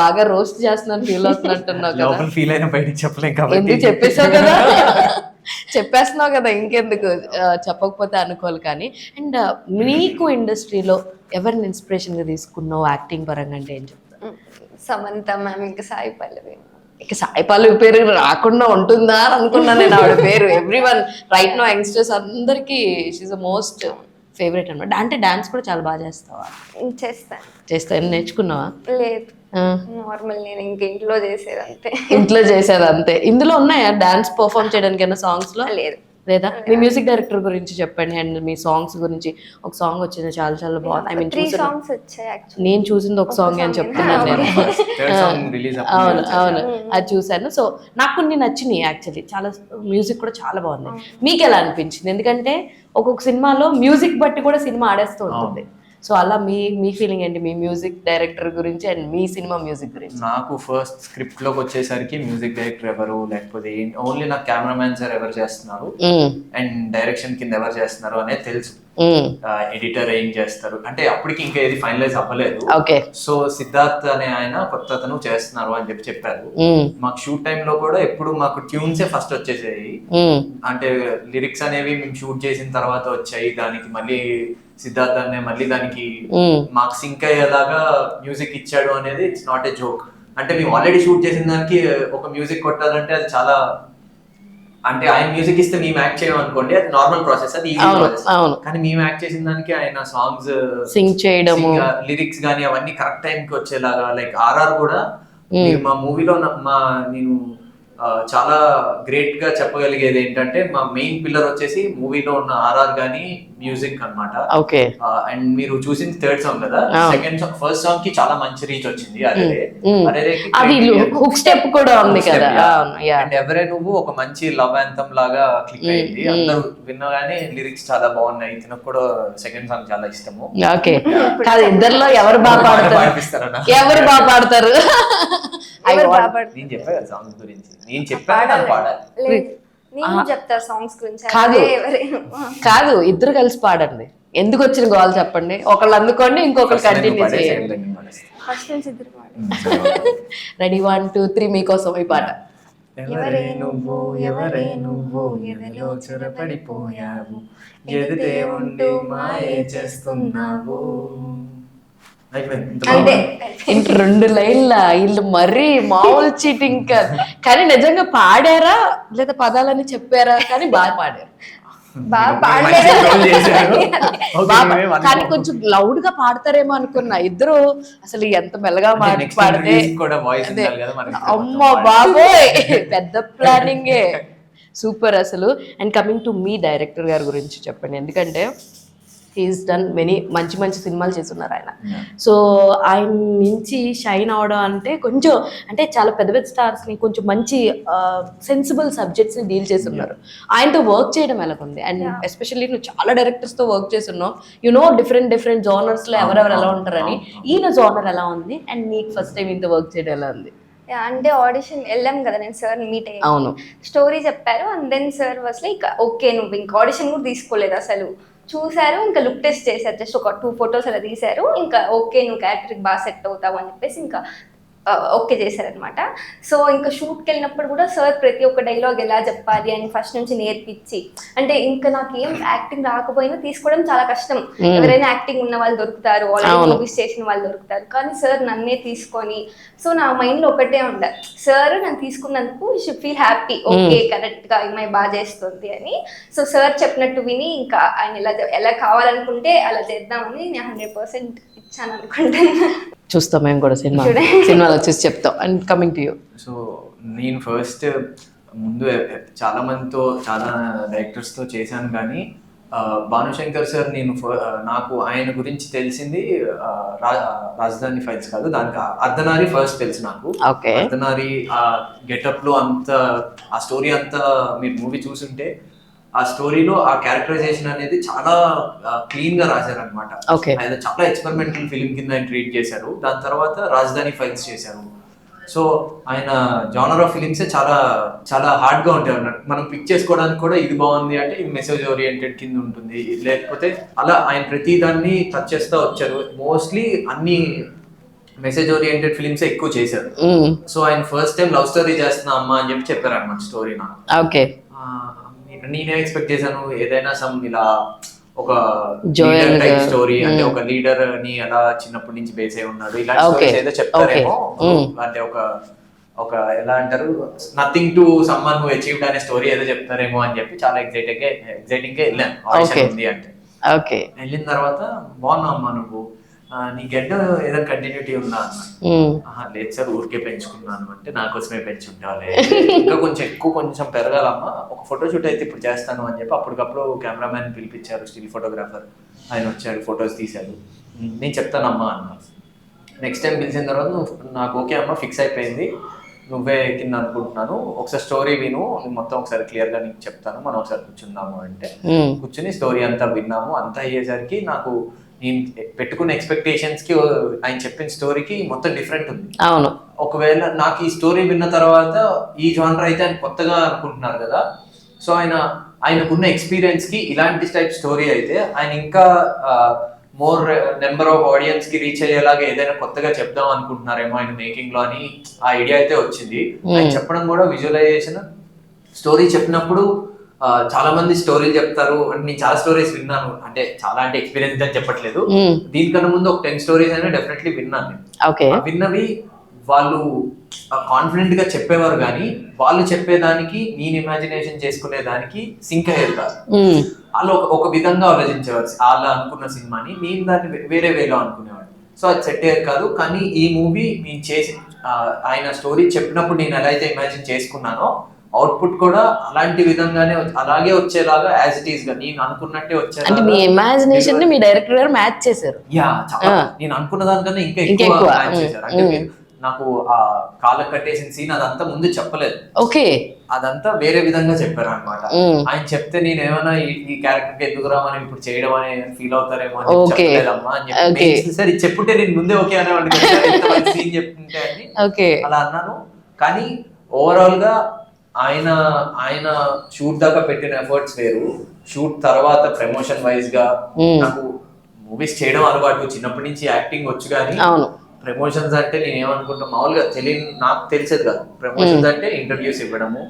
బాగా రోస్ట్ చేస్తున్నాను ఫీల్ అవుతున్నట్టున్నావు కదా. ఫీల్ అయినా బయటికి చెప్పలేం కాబట్టి ఎందుకు చెప్పేసావు కదా, చెప్పేస్తున్నావు కదా, ఇంకెందుకు చెప్పకపోతే అనుకోవాలి. కానీ అండ్ నీకు ఇండస్ట్రీలో ఎవరిని ఇన్స్పిరేషన్ గా తీసుకున్నావు యాక్టింగ్ పరంగా అంటే ఏం చెప్తాను? సమంత మ్యామ్, ఇంకా సాయి పల్లవి. ఇక సాయి పల్లవి పేరు రాకుండా ఉంటుందా అని అనుకున్నాను నేను. ఆవిడ పేరు everyone right no youngsters అందరికి షీఈ్ ద మోస్ట్ ఫేవరెట్ అనమాట. అంటే డాన్స్ కూడా చాలా బాగా చేస్తావా? చేస్తా నేర్చుకున్నావా? లేదు, నార్మల్ నేను ఇంక ఇంట్లో చేసేదంతే. ఇంట్లో చేసేదంతే. ఇందులో ఉన్నాయా డాన్స్ పర్ఫామ్ చేయడానికి ఏమైనా సాంగ్స్ లో? లేదు. లేదా మీ మ్యూజిక్ డైరెక్టర్ గురించి చెప్పండి అండ్ మీ సాంగ్స్ గురించి. ఒక సాంగ్ వచ్చింది చాలా చాలా బాగుంది. ఐ మీన్ నేను చూసింది ఒక సాంగ్ అని చెప్తున్నాను నేను. అవును అవును, అది చూసాను. సో నాకు కొన్ని నచ్చినాయి యాక్చువల్లీ, చాలా మ్యూజిక్ కూడా చాలా బాగుంది. మీకు ఎలా అనిపించింది? ఎందుకంటే ఒక్కొక్క సినిమాలో మ్యూజిక్ బట్టి కూడా సినిమా ఆడేస్తూ ఉంటుంది. సో అలా మీ ఫీలింగ్ ఏంటి మీ మ్యూజిక్ డైరెక్టర్ గురించి అండ్ మీ సినిమా మ్యూజిక్ గురించి? నాకు ఫస్ట్ స్క్రిప్ట్ లోకి వచ్చేసరికి మ్యూజిక్ డైరెక్టర్ ఎవరు, లేకపోతే ఓన్లీ నాకు కెమెరామ్యాన్ సార్ ఎవరు చేస్తున్నారు అండ్ డైరెక్షన్ కింద ఎవరు చేస్తున్నారు అనేది తెలుసు. ఎడిటర్ ఏం చేస్తారు అంటే అప్పటికి ఇంకా ఏది ఫైనలైజ్ అవ్వలేదు. సో సిద్ధార్థ్ అనే ఆయన కొత్త అతను చేస్తున్నారు అని చెప్పారు. మాకు షూట్ టైమ్ లో కూడా ఎప్పుడు మాకు ట్యూన్సే ఫస్ట్ వచ్చేసాయి. అంటే లిరిక్స్ అనేవి మేము షూట్ చేసిన తర్వాత వచ్చాయి. దానికి మళ్ళీ సిద్ధార్థ్ అనే మళ్ళీ దానికి మాకు సింక్ అయ్యేలాగా మ్యూజిక్ ఇచ్చాడు అనేది ఇట్స్ నాట్ ఏ జోక్. అంటే మేము ఆల్రెడీ షూట్ చేసిన దానికి ఒక మ్యూజిక్ కొట్టాలంటే అది చాలా, అంటే ఆయన మ్యూజిక్ ఇస్తే మేము యాక్ట్ చేయడం అనుకోండి అది నార్మల్ ప్రాసెస్, అది ఈజీ ప్రాసెస్. కానీ మేము యాక్ట్ చేసిన దానికి ఆయన సాంగ్స్ సింగ్ చేయడం, లిరిక్స్ గానీ అవన్నీ కరెక్ట్ టైం కి వచ్చేలాగా. లైక్ ఆర్ఆర్ కూడా మీరు మా మూవీలో నేను చాలా గ్రేట్ గా చెప్పగలిగేది ఏంటంటే మా మెయిన్ పిల్లర్ వచ్చేసి మూవీలో ఉన్న ఆర్ఆర్ గానీ మ్యూజిక్ అన్నమాట. అండ్ మీరు చూసింది థర్డ్ సాంగ్ కదా, సెకండ్ సాంగ్ ఫస్ట్ సాంగ్ కి చాలా మంచి రీచ్ వచ్చింది. అండ్ ఎవరే నువ్వు ఒక మంచి లవ్ యాంథమ్ లాగా క్లిక్ అయింది. అందరూ విన్నగానే లిరిక్స్ చాలా బాగున్నాయి. తినకు కూడా సెకండ్ సాంగ్ చాలా ఇష్టము. ఇద్దరులో ఎవరు బాగా పాడతారు? ఎవరు బాగా పాడతారు? నేను చెప్పా కదా సాంగ్స్ గురించి, నేను చెప్పాను పాడాలి. కాదు, ఇద్దరు కలిసి పాడండి. ఎందుకు వచ్చిన గోల్ చెప్పండి. ఒకళ్ళు అందుకోండి, ఇంకొకరు కంటిన్యూ చేయండి. రెడీ 1 2 3 మీకోసం ఈ పాట. ఎవరే నువ్వు ఎవరే నువ్వు ఎదలో చొరపడిపోయావు, ఎదుటే ఉండి మాయే చేస్తున్నావు. 2 లైన్ల వీళ్ళు మరీ మామూలు చీటింగ్ కాదు. కానీ నిజంగా పాడారా లేదా పదాలని చెప్పారా? కానీ బాగా పాడారు. కానీ కొంచెం లౌడ్ గా పాడతారేమో అనుకున్నా. ఇద్దరు అసలు ఎంత మెల్లగా పాడితే అమ్మ బాబోయ్, పెద్ద ప్లానింగే, సూపర్ అసలు. And coming to me director గారి గురించి చెప్పండి. ఎందుకంటే హీస్ డన్ మెనీ మంచి మంచి సినిమాలు చేస్తున్నారు ఆయన. సో ఆయన నుంచి షైన్ అవడం అంటే కొంచెం, అంటే చాలా పెద్ద పెద్ద స్టార్స్ ని కొంచెం మంచి సెన్సిబుల్ సబ్జెక్ట్స్ ని డీల్ చేస్తున్నారు. ఆయనతో వర్క్ చేయడం ఎలాగుంది? అండ్ ఎస్పెషల్లీ నువ్వు చాలా డైరెక్టర్స్ తో వర్క్ చేస్తున్నావు, యు నో డిఫరెంట్ జోనర్స్ లో ఎవరెవరు ఎలా ఉంటారని. ఈయన జోనర్ ఎలా ఉంది అండ్ నీకు ఫస్ట్ టైం ఇంత వర్క్ చేయడం ఎలా ఉంది? అంటే ఆడిషన్ వెళ్ళాం కదా, నేను సార్ మీట్ అయ్యాను, స్టోరీ చెప్పారు. And then sir was like okay, నువ్వు ఇంకా ఆడిషన్ కూడా తీసుకోలేదు అసలు, చూసారు, ఇంకా లుక్ టెస్ట్ చేశారు, జస్ట్ ఒక 2 ఫొటోస్ అలా తీశారు. ఇంకా ఓకే నువ్వు క్యారెక్టర్కి బాగా సెట్ అవుతావు అని చెప్పేసి ఇంకా ఓకే చేశారనమాట. సో ఇంకా షూట్కి వెళ్ళినప్పుడు కూడా సార్ ప్రతి ఒక్క డైలాగ్ ఎలా చెప్పాలి అని ఫస్ట్ నుంచి నేర్పించి, అంటే ఇంకా నాకు ఏం యాక్టింగ్ రాకపోయినా తీసుకోవడం చాలా కష్టం. ఎవరైనా యాక్టింగ్ ఉన్న వాళ్ళు దొరుకుతారు, ఆల్రెడీ మూవీస్ చేసిన వాళ్ళు దొరుకుతారు, కానీ సార్ నన్నే తీసుకొని, సో నా మైండ్లో ఒకటే ఉండే, సార్ నన్ను తీసుకున్నందుకు you should feel happy, okay కరెక్ట్గా అమ్మాయి బాగా చేస్తుంది అని. సో సార్ చెప్పినట్టు విని ఇంకా ఆయన ఎలా కావాలనుకుంటే అలా చేద్దామని నేను 100% ఇచ్చాను అనుకుంటున్నాను. చూస్తాం మేము కూడా సినిమాలో చూసి చెప్తాం. And coming to you. So నేను ఫస్ట్ ముందు చాలా మందితో చాలా డైరెక్టర్స్తో చేశాను, కానీ భానుశంకర్ సార్ నాకు ఆయన గురించి తెలిసింది రాజధాని ఫైల్స్ కాదు, దానికి అర్ధనారి ఫస్ట్ తెలుసు నాకు. అర్ధనారి ఆ గెటప్ లో అంత ఆ స్టోరీ అంతా మీరు మూవీ చూసుంటే ఆ స్టోరీలో ఆ క్యారెక్టరైజేషన్ అనేది చాలా క్లీన్ గా రాశారనమాట. ఆయన చాలా ఎక్స్పెరిమెంటల్ ఫిలిం కింద ఆయన ట్రీట్ చేశారు. దాని తర్వాత రాజధాని ఫైల్స్ చేశారు. సో ఆయన జానర్ ఆఫ్ ఫిలిమ్సే చాలా చాలా హార్డ్ గా ఉంటాయి అన్నట్టు. మనం పిక్ చేసుకోవడానికి కూడా ఇది బాగుంది అంటే ఇది మెసేజ్ ఓరియంటెడ్ కింద ఉంటుంది, లేకపోతే అలా ఆయన ప్రతి దాన్ని టచ్ చేస్తూ వచ్చారు. మోస్ట్లీ అన్ని మెసేజ్ ఓరియంటెడ్ ఫిలిమ్స్ ఎక్కువ చేశారు. సో ఆయన ఫస్ట్ టైం లవ్ స్టోరీ చేస్తున్నా అమ్మా అని చెప్పి చెప్పారు అన్నమాట స్టోరీ నాకు. నేనే ఎక్స్పెక్ట్ చేశాను ఏదైనా సమ్ ఇలా ఒక టైప్ స్టోరీ, అంటే ఒక లీడర్ ని అలా చిన్నప్పటి నుంచి బేస్ అయి ఉన్నాడు, ఇలాంటి స్టోరీస్ ఏదో చెప్తారేమో, అంటే ఒక ఎలా అంటారు nothing to someone who achieved అనే స్టోరీ ఏదో చెప్తారేమో అని చెప్పి చాలా ఎక్సైటింగ్ గా వెళ్ళాను ఆడిషన్ ఉంది అంటే. వెళ్ళిన తర్వాత బాగున్నావు అమ్మా నువ్వు, నీ గెడ్డ ఏదైనా కంటిన్యూటీ ఉందా అన్న. లేదు సార్ ఊరికే పెంచుకున్నాను అంటే నా కోసమే పెంచుంటాలే, ఇంకా కొంచెం పెరగాలమ్మా, ఒక ఫోటో షూట్ అయితే ఇప్పుడు చేస్తాను అని చెప్పి అప్పటికప్పుడు కెమెరామ్యాన్ పిలిపించారు, స్టిల్ ఫోటోగ్రాఫర్. ఆయన వచ్చాడు, ఫొటోస్ తీశాడు. నేను చెప్తానమ్మా అన్న. నెక్స్ట్ టైం పిలిచిన తర్వాత నాకు ఓకే అమ్మా ఫిక్స్ అయిపోయింది, నువ్వే కింద అనుకుంటున్నాను, ఒకసారి స్టోరీ విను, మొత్తం ఒకసారి క్లియర్ గా నీకు చెప్తాను, మనం ఒకసారి కూర్చుందాము అంటే కూర్చుని స్టోరీ అంతా విన్నాము. అంతా అయ్యేసరికి నాకు నేను పెట్టుకున్న ఎక్స్పెక్టేషన్స్ కి ఆయన చెప్పిన స్టోరీకి మొత్తం డిఫరెంట్ ఉంది. అవును, ఒకవేళ నాకు ఈ స్టోరీ విన్న తర్వాత ఈ జానర్ అయితే ఆయన కొత్తగా అనుకుంటున్నారు కదా, సో ఆయనకున్న ఎక్స్పీరియన్స్ కి ఇలాంటి టైప్ స్టోరీ అయితే ఆయన ఇంకా మోర్ నెంబర్ ఆఫ్ ఆడియన్స్ కి రీచ్ అయ్యేలాగా ఏదైనా కొత్తగా చెప్దాం అనుకుంటున్నారేమో ఆయన మేకింగ్ లో అని ఆ ఐడియా అయితే వచ్చింది. ఆయన చెప్పడం కూడా విజువలైజేషన్ స్టోరీ చెప్పినప్పుడు చాలా మంది స్టోరీలు చెప్తారు అంటే నేను చాలా స్టోరీస్ విన్నాను, అంటే చాలా అంటే ఎక్స్పీరియన్స్ అని చెప్పట్లేదు, దీనికన్నా ముందు ఒక 10 స్టోరీస్ అయినా డెఫినెట్లీ విన్నాను. విన్నవి వాళ్ళు కాన్ఫిడెంట్ గా చెప్పేవారు కానీ వాళ్ళు చెప్పేదానికి నేను ఇమాజినేషన్ చేసుకునే దానికి సింక్ అయ్యేది కాదు. వాళ్ళు ఒక విధంగా ఆలోచించేవారు వాళ్ళ అనుకున్న సినిమాని, నేను దాన్ని వేరే వేలో అనుకునేవాడు. సో అది సెట్ అయ్యేది కాదు. కానీ ఈ మూవీ నేను చేసి ఆయన స్టోరీ చెప్పినప్పుడు నేను ఎలా అయితే ఇమాజిన్ చేసుకున్నానో అవుట్పుట్ కూడా అలాంటి విధంగానే అలాగే వచ్చేలాగా యాజ్ ఇట్ ఈస్ గా నేను అనుకున్నట్టే వచ్చేలా, అంటే మీ ఇమాజినేషన్ ని మీ డైరెక్టర్ గారు మ్యాచ్ చేశారు. నేను అనుకున్న దానికన్నా ఇంకా ఎక్కువ మ్యాచ్ చేశారు. అంటే నాకు ఆ కాళ్ళకు కట్టేసిన సీన్ అదంతా ముందు చెప్పలేదు, అదంతా వేరే విధంగా చెప్పారు అనమాట. ఆయన చెప్తే నేను ఏమైనా ఈ క్యారెక్టర్ కి ఎందుకు రామని ఇప్పుడు చేయడం అని ఫీల్ అవుతారేమో అని చెప్పలేదమ్మా అని చెప్పి సరే చెప్పుంటే నేను ముందే ఓకే అనేవాడిని సీన్ చెప్తుంటే అని అలా అన్నాను. కానీ ఓవరాల్ గా ఆయన షూట్ దాకా పెట్టిన ఎఫర్ట్స్ వేరు, షూట్ తర్వాత ప్రమోషన్ వైజ్ గా నాకు మూవీస్ చేయడం అలవాటు, చిన్నప్పటి నుంచి యాక్టింగ్ వచ్చు. కానీ ప్రమోషన్స్ అంటే నేను ఏమనుకుంటా మామూలుగా నాకు తెలిసేది కాదు. ప్రమోషన్స్ అంటే ఇంటర్వ్యూస్ ఇవ్వడము,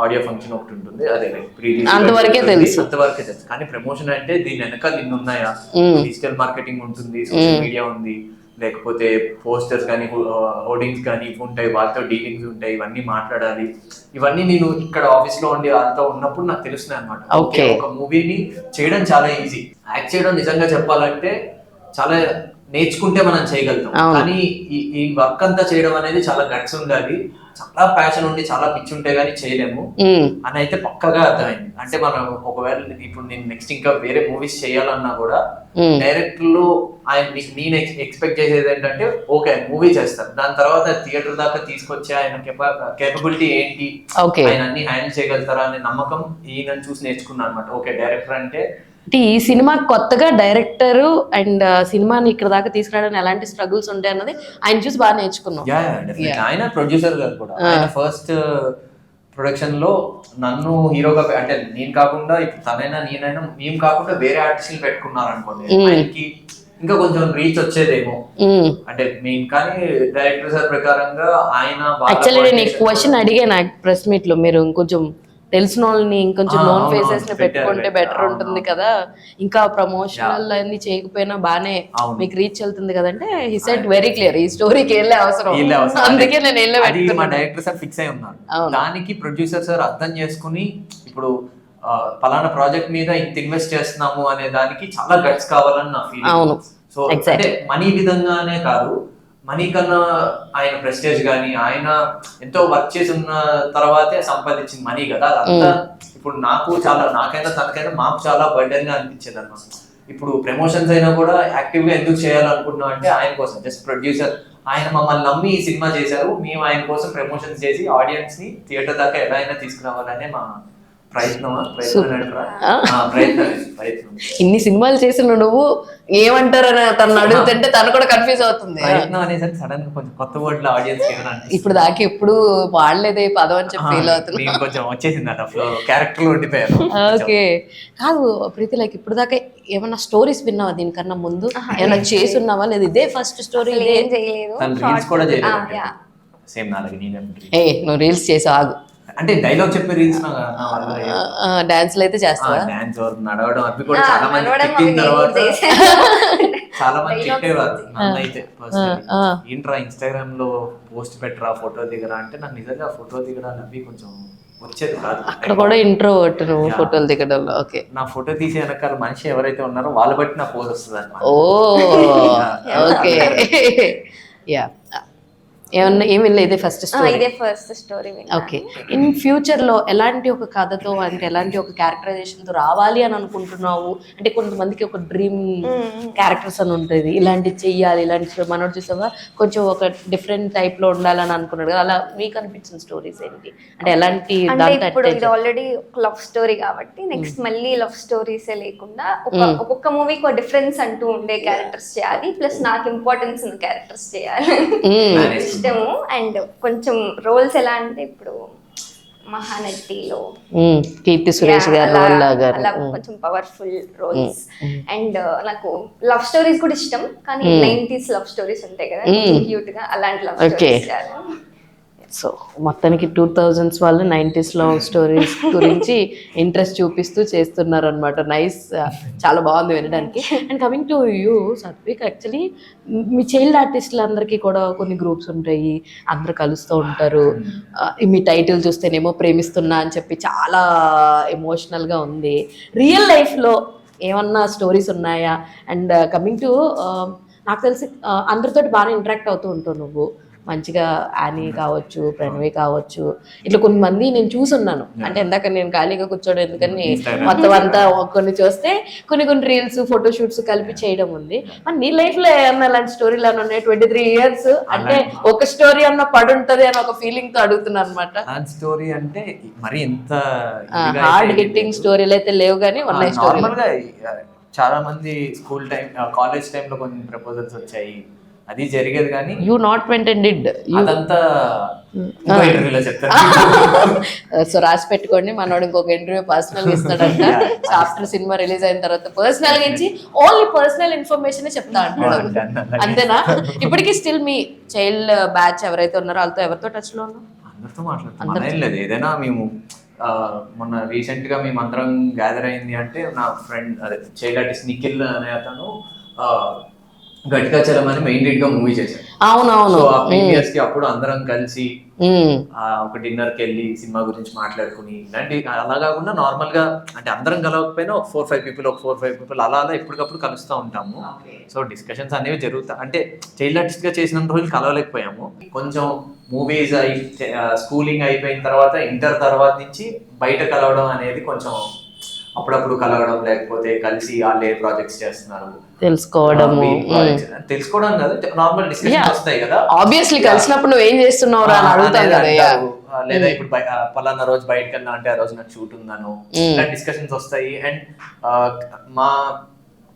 ఆడియో ఫంక్షన్ ఒకటి ఉంటుంది, అదే అంతవరకే తెలుసు. కానీ ప్రమోషన్ అంటే దీని వెనకాల ఇన్ని ఉన్నాయా, డిజిటల్ మార్కెటింగ్ ఉంటుంది, సోషల్ మీడియా ఉంది, లేకపోతే పోస్టర్స్ కానీ హోర్డింగ్స్ కానీ ఉంటాయి, వాళ్ళతో డీలింగ్స్ ఉంటాయి, ఇవన్నీ మాట్లాడాలి. ఇవన్నీ నేను ఇక్కడ ఆఫీస్ లో ఉండి వాళ్ళతో ఉన్నప్పుడు నాకు తెలుస్తున్నాయి అనమాట. ఒక మూవీని చేయడం చాలా ఈజీ, యాక్ట్ చేయడం నిజంగా చెప్పాలంటే చాలా నేర్చుకుంటే మనం చేయగలుగుతాం. కానీ ఈ వర్క్ అంతా చేయడం అనేది చాలా గట్స్ ఉండాలి, చాలా ప్యాషన్ ఉండి చాలా పిచ్చి ఉంటే గానీ చేయలేము అని అయితే పక్కగా అర్థమైంది. అంటే మనం ఒకవేళ ఇప్పుడు నేను నెక్స్ట్ ఇంకా వేరే మూవీస్ చేయాలన్నా కూడా డైరెక్టర్ లో నేను ఎక్స్పెక్ట్ చేసేది ఏంటంటే ఓకే మూవీ చేస్తారు, దాని తర్వాత థియేటర్ దాకా తీసుకొచ్చే ఆయన కేపబిలిటీ ఏంటి, ఆయన అన్ని హ్యాండిల్ చేయగలుగుతారా అనే నమ్మకం ఈయన చూసి నేర్చుకున్నాను అనమాట. ఓకే డైరెక్టర్ అంటే ఈ సినిమా కొత్తగా డైరెక్టర్ అండ్ సినిమాని ఇక్కడ దాకా తీసుకురావడానికి ఎలాంటి స్ట్రగుల్స్ ఉంటాయి అన్నది ఆయన చూసి బాగా నేర్చుకున్నాం. ఆయన ప్రొడ్యూసర్ గారు కూడా ఆయన ఫస్ట్ ప్రొడక్షన్ లో నన్ను హీరోగా అంటే నేను కాకుండా ఇప్పుడు తనైనా నేనైనా మేము కాకుండా వేరే ఆర్టిస్టులు పెట్టుకున్నారు అనుకోండి, ఆయనకి ఇంకా కొంచెం రీచ్ వచ్చేదేమో. అంటే మెయిన్ కానీ డైరెక్టర్ సార్ ప్రకారంగా ఆయన యాక్చువల్లీ నేను క్వశ్చన్ అడిగాను ప్రెస్ మీట్ లో, మీరు ఇంకొంచెం తెలిసిన వాళ్ళని ఇంకొంచెం నోన్ ఫేసెస్ ని పెట్టుకుంటే బెటర్ ఉంటుంది కదా, ఇంకా ప్రమోషనల్ అన్ని చేయకపోయినా బానే మీకు రీచ్ వెళ్తుంది కదంటే హి సెడ్ వెరీ క్లియర్ ఈ స్టోరీకి వెళ్ళే అవసరం, అందుకే నేను మా డైరెక్టర్ సార్ ఫిక్స్ అయి ఉన్నారు. దానికి ప్రొడ్యూసర్ సార్ అర్థం చేసుకుని ఇప్పుడు పలానా ప్రాజెక్ట్ మీద ఇంత ఇన్వెస్ట్ చేస్తున్నాము అనే దానికి చాలా గట్స్ కావాలని నా ఫీలింగ్. సో అంటే మనీ విధంగానే కాదు, మనీ కన్నా ఆయన ప్రెస్టేజ్ కానీ ఆయన ఎంతో వర్క్ చేసి ఉన్న తర్వాతే సంపాదించిన మనీ కదా, అదంతా ఇప్పుడు నాకైనా తనకైనా మాకు చాలా బర్డెన్ గా అనిపించేది అన్నమాట. ఇప్పుడు ప్రమోషన్స్ అయినా కూడా యాక్టివ్ గా ఎందుకు చేయాలనుకుంటున్నాం అంటే ఆయన కోసం, జస్ట్ ప్రొడ్యూసర్ ఆయన మమ్మల్ని నమ్మి ఈ సినిమా చేశారు, మేము ఆయన కోసం ప్రమోషన్స్ చేసి ఆడియన్స్ ని థియేటర్ దాకా ఎలా అయినా తీసుకురావాలనే మా ప్రయత్నం. ఇన్ని సినిమాలు చేసిన నువ్వు ఏమంటారని తను అడుగుతుంటే తను కూడా కన్ఫ్యూజ్ అవుతుంది. ప్రయత్నం అనేసరికి సడన్ గా కొంచెం కొత్త వర్డ్ లో ఆడియన్స్ ఇప్పుడు దాకా ఎప్పుడు వాడలేదే పదం అని చెప్పి ఫీల్ అవుతుంది. కొంచెం వచ్చేసింది అట్లా ఫ్లో, క్యారెక్టర్ లో ఉండిపోయారు. ఓకే, కాదు ప్రీతి, లైక్ ఇప్పుడు దాకా ఏమన్నా స్టోరీస్ విన్నావా దీనికన్నా ముందు? ఏమన్నా చేసి ఉన్నావా లేదా ఇదే ఫస్ట్ స్టోరీ? ఏం చేయలేదు. రీల్స్ కూడా చేయలేదు. సేమ్ నాలుగు నువ్వు రీల్స్ చేసి ఆగు అంటే డైలాగ్ చెప్పే రీల్స్ డాన్స్లు అయితే చేస్తావా? డాన్స్ నడవడం అవి కూడా చాలా మంది తిట్టిన తర్వాత చాలా మంది తిట్టేవారు నన్నైతే. ఏంట్రా ఇన్స్టాగ్రామ్ లో పోస్ట్ పెట్టరా, ఫోటో దిగరా అంటే నాకు నిజంగా ఫోటో దిగడాలు అవి కొంచెం వచ్చేది కాదు. అక్కడ కూడా ఇంట్రోవర్ట్ నువ్వు ఫోటోలు దిగడంలో. ఓకే, నా ఫోటో తీసే వెనకాల మనిషి ఎవరైతే ఉన్నారో వాళ్ళ బట్టి నా పోజ్ వస్తుంది అన్నమాట. ఓ ఓకే, యా. ఏమి ఇదే first story. Okay, in future లో ఎలాంటి ఒక కథతో అంటే ఎలాంటి ఒక క్యారెక్టరైజేషన్ తో రావాలి అని అనుకుంటున్నావు? అంటే కొంతమందికి ఒక డ్రీమ్ క్యారెక్టర్స్ అని ఉంటుంది, ఇలాంటి చెయ్యాలి, ఇలాంటి మనోడు చూసావా కొంచెం ఒక డిఫరెంట్ టైప్ లో ఉండాలని అనుకున్నాడు కదా, అలా మీకు అనిపించిన స్టోరీస్ ఏంటి? అంటే ఎలాంటి? ఇప్పుడు ఇది ఆల్రెడీ లవ్ స్టోరీ కాబట్టి నెక్స్ట్ మళ్ళీ లవ్ స్టోరీసే లేకుండా ఒక్కొక్క మూవీకి ఒక డిఫరెన్స్ అంటూ ఉండే క్యారెక్టర్స్ చేయాలి, ప్లస్ నాకు ఇంపార్టెన్స్ ఉన్న క్యారెక్టర్స్ చేయాలి ఇష్టము. అండ్ కొంచెం రోల్స్ ఎలా అంటే ఇప్పుడు మహానటిలో కీర్తి సురేష్ గారు అలా కొంచెం పవర్ఫుల్ రోల్స్. అండ్ నాకు లవ్ స్టోరీస్ కూడా ఇష్టం, కానీ 90s లవ్ స్టోరీస్ ఉంటాయి కదా క్యూట్ గా, అలాంటి లవ్ స్టోరీస్ చేయాలి. సో మొత్తానికి 2000s వాళ్ళు 90s లవ్ స్టోరీస్ గురించి ఇంట్రెస్ట్ చూపిస్తూ చేస్తున్నారు అనమాట. నైస్, చాలా బాగుంది వినడానికి. And coming to you Satvik, actually మీ చైల్డ్ ఆర్టిస్టులు అందరికీ కూడా కొన్ని గ్రూప్స్ ఉంటాయి, అందరు కలుస్తూ ఉంటారు. మీ టైటిల్ చూస్తేనేమో ప్రేమిస్తున్నా అని చెప్పి చాలా ఎమోషనల్గా ఉంది. రియల్ లైఫ్లో ఏమన్నా స్టోరీస్ ఉన్నాయా? అండ్ కమింగ్ టు నాకు తెలిసి అందరితో బాగా ఇంటరాక్ట్ అవుతూ ఉంటావు నువ్వు, మంచిగా యానీ కావచ్చు, ప్రణవి కావచ్చు, ఇట్లా కొంతమంది నేను చూసున్నాను. అంటే ఇందాక నేను ఖాళీగా కూర్చోడం ఎందుకని మొత్తం అంతా కొన్ని చూస్తే కొన్ని రీల్స్, ఫోటోషూట్స్ కలిపి చేయడం ఉంది. మరి నీ లైఫ్ లో ఏమన్నా అలాంటి స్టోరీలు ఏమన్నా ఉన్నాయి? 23 years అంటే ఒక స్టోరీ అన్న పడుంటది అని ఒక ఫీలింగ్ తో అడుగుతున్నాను అనమాట. స్టోరీ అంటే మరి ఎంత హార్డ్ హిట్టింగ్ స్టోరీలు అయితే లేవు, కానీ ఉన్నాయి స్టోరీ. చాలా మంది స్కూల్ టైం, కాలేజ్ టైంలో కొన్ని ప్రపోజల్స్ వచ్చాయి, అది జరిగేది. కానీ you not went and did అదంతా ఇంటర్వ్యూలో చెప్తాను. సో రాసి పెట్టుకోండి, మనోడు ఇంకొక ఇంటర్వ్యూ పర్సనల్ ఇస్తాడంట. ఆఫ్టర్ సినిమా రిలీజ్ అయిన తర్వాత పర్సనల్ ఇచ్చి ఓన్లీ పర్సనల్ ఇన్ఫర్మేషన్ చెప్తా అంటాడు. అంతేనా? ఇప్పటికీ స్టిల్ మీ చైల్డ్ బ్యాచ్ ఎవరైతే ఉన్నారో వాళ్ళతో ఎవరితో టచ్ లో ఉన్నారు? అందరితో మాట్లాడుతున్నాం. లేదు, ఏదైనా మేము మొన్న రీసెంట్ గా మేము అందరం గ్యాదర్ అయింది అంటే నా ఫ్రెండ్ అదే చైల్డ్ ఆర్టిస్ట్ నిఖిల్ అనే అతను గట్టిగా చలమని మెయిన్ లీడ్ గా మూవీ చేశారు. అవునవును. ప్రీవియస్ కి అప్పుడు అందరం కలిసి ఒక డిన్నర్ కి వెళ్ళి సినిమా గురించి మాట్లాడుకుని, ఇలాంటి అలా కాకుండా నార్మల్ గా అంటే అందరం కలవకపోయినా ఒక 4-5 people అలా ఎప్పటికప్పుడు కలుస్తూ ఉంటాము. సో డిస్కషన్స్ అనేవి జరుగుతాయి. అంటే చైల్డ్ ఆర్టిస్ట్ గా చేసిన రోజులు కలవలేకపోయాము. కొంచెం మూవీస్ స్కూలింగ్ అయిపోయిన తర్వాత, ఇంటర్ తర్వాత నుంచి బయట కలవడం అనేది కొంచెం అప్పుడప్పుడు కలవడం, లేకపోతే కలిసి వాళ్ళు ఏ ప్రాజెక్ట్స్ చేస్తున్నారు తెలుసుకోవడం కాదు, నార్మల్ డిస్కషన్ వస్తాయి కదా. ఆబ్వియస్లీ కలిసినప్పుడు నువ్వు ఏం చేస్తున్నావు అని అడుగుతాను కదా. లేదా ఇప్పుడు పలానా రోజు బయటకు వెళ్ళినా అంటే ఆ రోజు నాకు షూట్ ఉందను, ఇలా డిస్కషన్స్ వస్తాయి. అండ్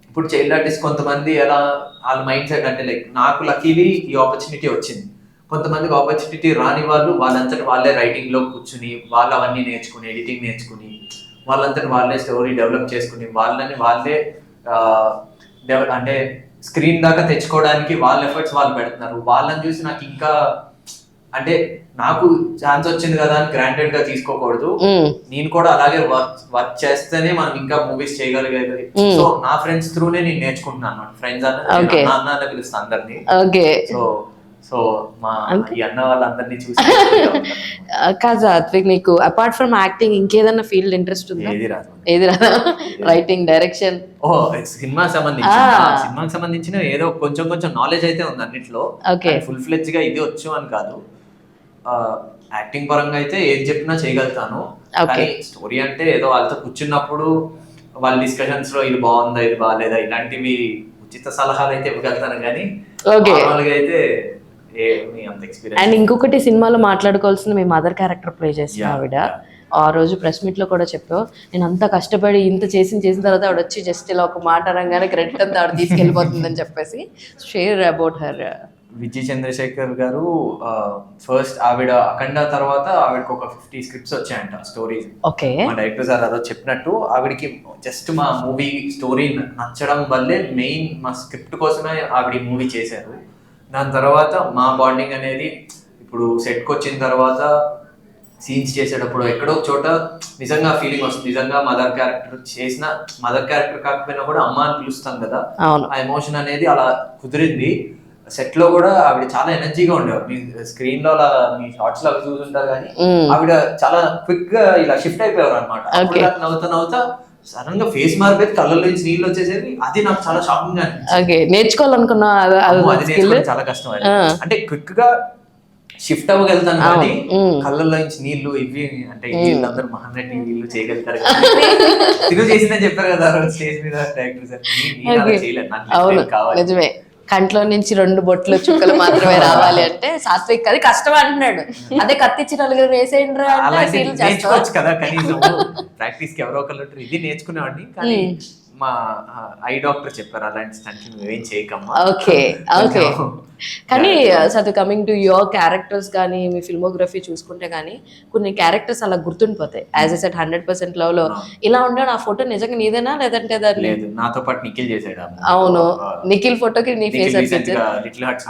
ఇప్పుడు చైల్డ్ ఆర్టిస్ట్ కొంతమంది ఎలా వాళ్ళ మైండ్ సెట్ అంటే లైక్ నాకు లక్కీలీ ఈ ఆపర్చునిటీ వచ్చింది. కొంతమందికి ఆపర్చునిటీ రాని వాళ్ళు వాళ్ళంతటి వాళ్ళే రైటింగ్ లో కూర్చుని వాళ్ళు అవన్నీ నేర్చుకుని, ఎడిటింగ్ నేర్చుకుని, వాళ్ళంతటి వాళ్ళే స్టోరీ డెవలప్ చేసుకుని, వాళ్ళే అంటే స్క్రీన్ దాకా తెచ్చుకోవడానికి వాళ్ళ ఎఫర్ట్స్ వాళ్ళు పెడుతున్నారు. వాళ్ళని చూసి నాకు ఇంకా అంటే నాకు ఛాన్స్ వచ్చింది కదా అని గ్రాంటెడ్ గా తీసుకోకూడదు. నేను కూడా అలాగే వర్క్ చేస్తేనే మనం ఇంకా మూవీస్ చేయగలిగేది. సో నా ఫ్రెండ్స్ త్రూనే నేను నేర్చుకుంటున్నాను. ఫ్రెండ్స్ అన్న పిలుస్తాను అందరినీ. సో సో మా ఈ అన్న వాళ్ళందరినీ చూసి కాదు సాత్విక్, నీకు అపార్ట్ ఫ్రమ్ యాక్టింగ్ ఇంకేదన్నా ఫీల్డ్ ఇంట్రెస్ట్ ఉందా? ఏది రాదా? Writing, direction? సినిమాకి సంబంధించిన ఏదో కొంచెం నాలెడ్జ్ అయితే ఉంది అన్నిట్లో. ఫుల్ ఫ్లెడ్జ్ గా ఇది వచ్చు అని కాదు. యాక్టింగ్ పరంగా అయితే ఏది చెప్పినా చేయగలుగుతాను. కానీ స్టోరీ అంటే ఏదో వాళ్ళతో కూర్చున్నప్పుడు వాళ్ళ డిస్కషన్స్ లో ఇది బాగుందా ఇది బాగాలేదా ఇలాంటివి ఉచిత సలహాలు అయితే ఇవ్వగలుగుతాను. కానీ అయితే అండ్ ఇంకొకటి, సినిమాలో మాట్లాడుకోవాల్సింది మీ మదర్ క్యారెక్టర్ ప్లే చేసిన ఆవిడ. ఆ రోజు ప్రెస్ మీట్ లో కూడా చెప్పావు, నేను అంత కష్టపడి ఇంత చేసిన తర్వాత ఆవిడ వచ్చి జస్ట్ ఇలా ఒక మాట అనగానే క్రెడిట్ అంతా ఆవిడ తీసుకెళ్ళిపోతుందని చెప్పేసి. Share about her. Vijay Chandrashekhar garu first ఆవిడ అఖండ తర్వాత ఆవిడకి ఒక 50 స్క్రిప్ట్స్ వచ్చాయంట, స్టోరీస్. మా డైరెక్టర్ సార్ అదో చెప్పినట్టు ఆవిడకి జస్ట్ మా మూవీ స్టోరీ నచ్చడం వల్లే మెయిన్ మా స్క్రిప్ట్ కోసమే ఆవిడ మూవీ చేశారు. దాని తర్వాత మా బాండింగ్ అనేది ఇప్పుడు సెట్కి వచ్చిన తర్వాత సీన్స్ చేసేటప్పుడు ఎక్కడో చోట నిజంగా ఫీలింగ్ వస్తుంది. నిజంగా మదర్ క్యారెక్టర్ కాకపోయినా కూడా అమ్మ అని పిలుస్తాం కదా, ఆ ఎమోషన్ అనేది అలా కుదిరింది. సెట్ లో కూడా ఆవిడ చాలా ఎనర్జీగా ఉండేవారు. మీ స్క్రీన్ లో అలా మీ షార్ట్స్ లో చూస్తుంటారు కానీ ఆవిడ చాలా క్విక్ గా ఇలా షిఫ్ట్ అయిపోయారు అనమాట. నవ్వుతా సడన్ గా ఫేస్ మారిపోయి కళ్ళల్లో నుంచి నీళ్ళు వచ్చేసేది. అది నాకు చాలా షాకింగ్ గా నేర్చుకోవాలనుకున్నా. చాలా కష్టం. అంటే క్విక్ గా షిఫ్ట్ అవ్వగలుగుతాను కానీ కళ్ళల్లో నుంచి నీళ్లు ఇవి అంటే వీళ్ళందరూ మహానటి వీళ్ళు చేయగలుగుతారు. తిరుగు చేసిందని చెప్పారు కదా స్టేజ్ మీద డైరెక్టర్ సార్. చేయలేదు కావాలి. నిజమే, కంట్లో నుంచి 2 బొట్లు చుక్కలు మాత్రమే రావాలి అంటే సాత్విక్ అది కష్టం అంటున్నాడు. అదే కత్తిచ్చి 4 వేసేయండి నేర్చుకోవచ్చు కదా కనీసం. ప్రాక్టీస్ కి ఎవరో ఒకళ్ళు ఇది నేర్చుకునేవాడిని. కానీ మా ఐ డాక్టర్ చెప్పారు అలాంటి స్టంట్స్ నువ్వేం చేయకమ్మా. ఓకే కానీ సతు కమింగ్ టు యువర్ క్యారెక్టర్స్ కానీ మీ ఫిల్మోగ్రఫీ చూసుకుంటే కానీ కొన్ని క్యారెక్టర్స్ అలా గుర్తుండిపోతాయి. యాజ్ ఎ సెట్ 100% లవ్ లో ఇలా ఉండే ఆ ఫోటో నిజంగా నీదేనా లేదంటే లేదు నాతో పాటు నిఖిల్ చేసాడు. అవును, నిఖిల్ ఫోటోకి నీ ఫేస్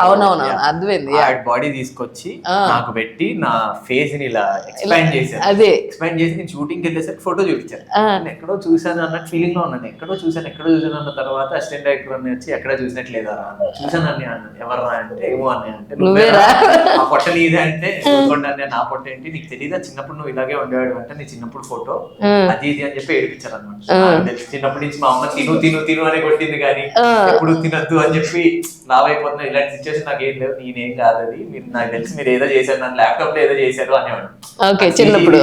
అవునవును అర్థమైంది. బాడీ తీసుకొచ్చి నాకు పెట్టి నా ఫేస్ ని ఇలా ఎక్స్పాండ్ చేశాను. అదే ఎక్స్పాండ్ చేసి నేను షూటింగ్ వెళ్ళేసరికి ఫోటో చూపించాను. ఎక్కడో చూసాను అన్న ఫీలింగ్ లో ఉన్నాను. ఎక్కడో చూసాను అన్న తర్వాత అసిస్టెంట్ డైరెక్టర్ అని వచ్చి ఎక్కడ చూసినట్లేదా చూసాను అని ఎవరు అంటే ఏమో అని అంటే ఆ పొట్ట నీదే అంటే నా పొట్ట ఏంటి నీకు తెలియదా చిన్నప్పుడు నువ్వు ఇలాగే ఉండేవాడు అంటే నీ చిన్నప్పుడు ఫోటో అది ఇది అని చెప్పి ఏడిపించారు అనమాట. చిన్నప్పటి నుంచి మా అమ్మ తిను అని కొట్టింది కానీ ఎప్పుడు తినద్దు అని చెప్పి లావైపోతున్నా. ఇలాంటి సిచ్యువేషన్ నాకు ఏం లేవు, నేనేం కాదు అది మీరు నాకు తెలిసి మీరు ఏదో చేశారు నన్ను ల్యాప్టాప్ లో ఏదో చేశారు అనేవాడు.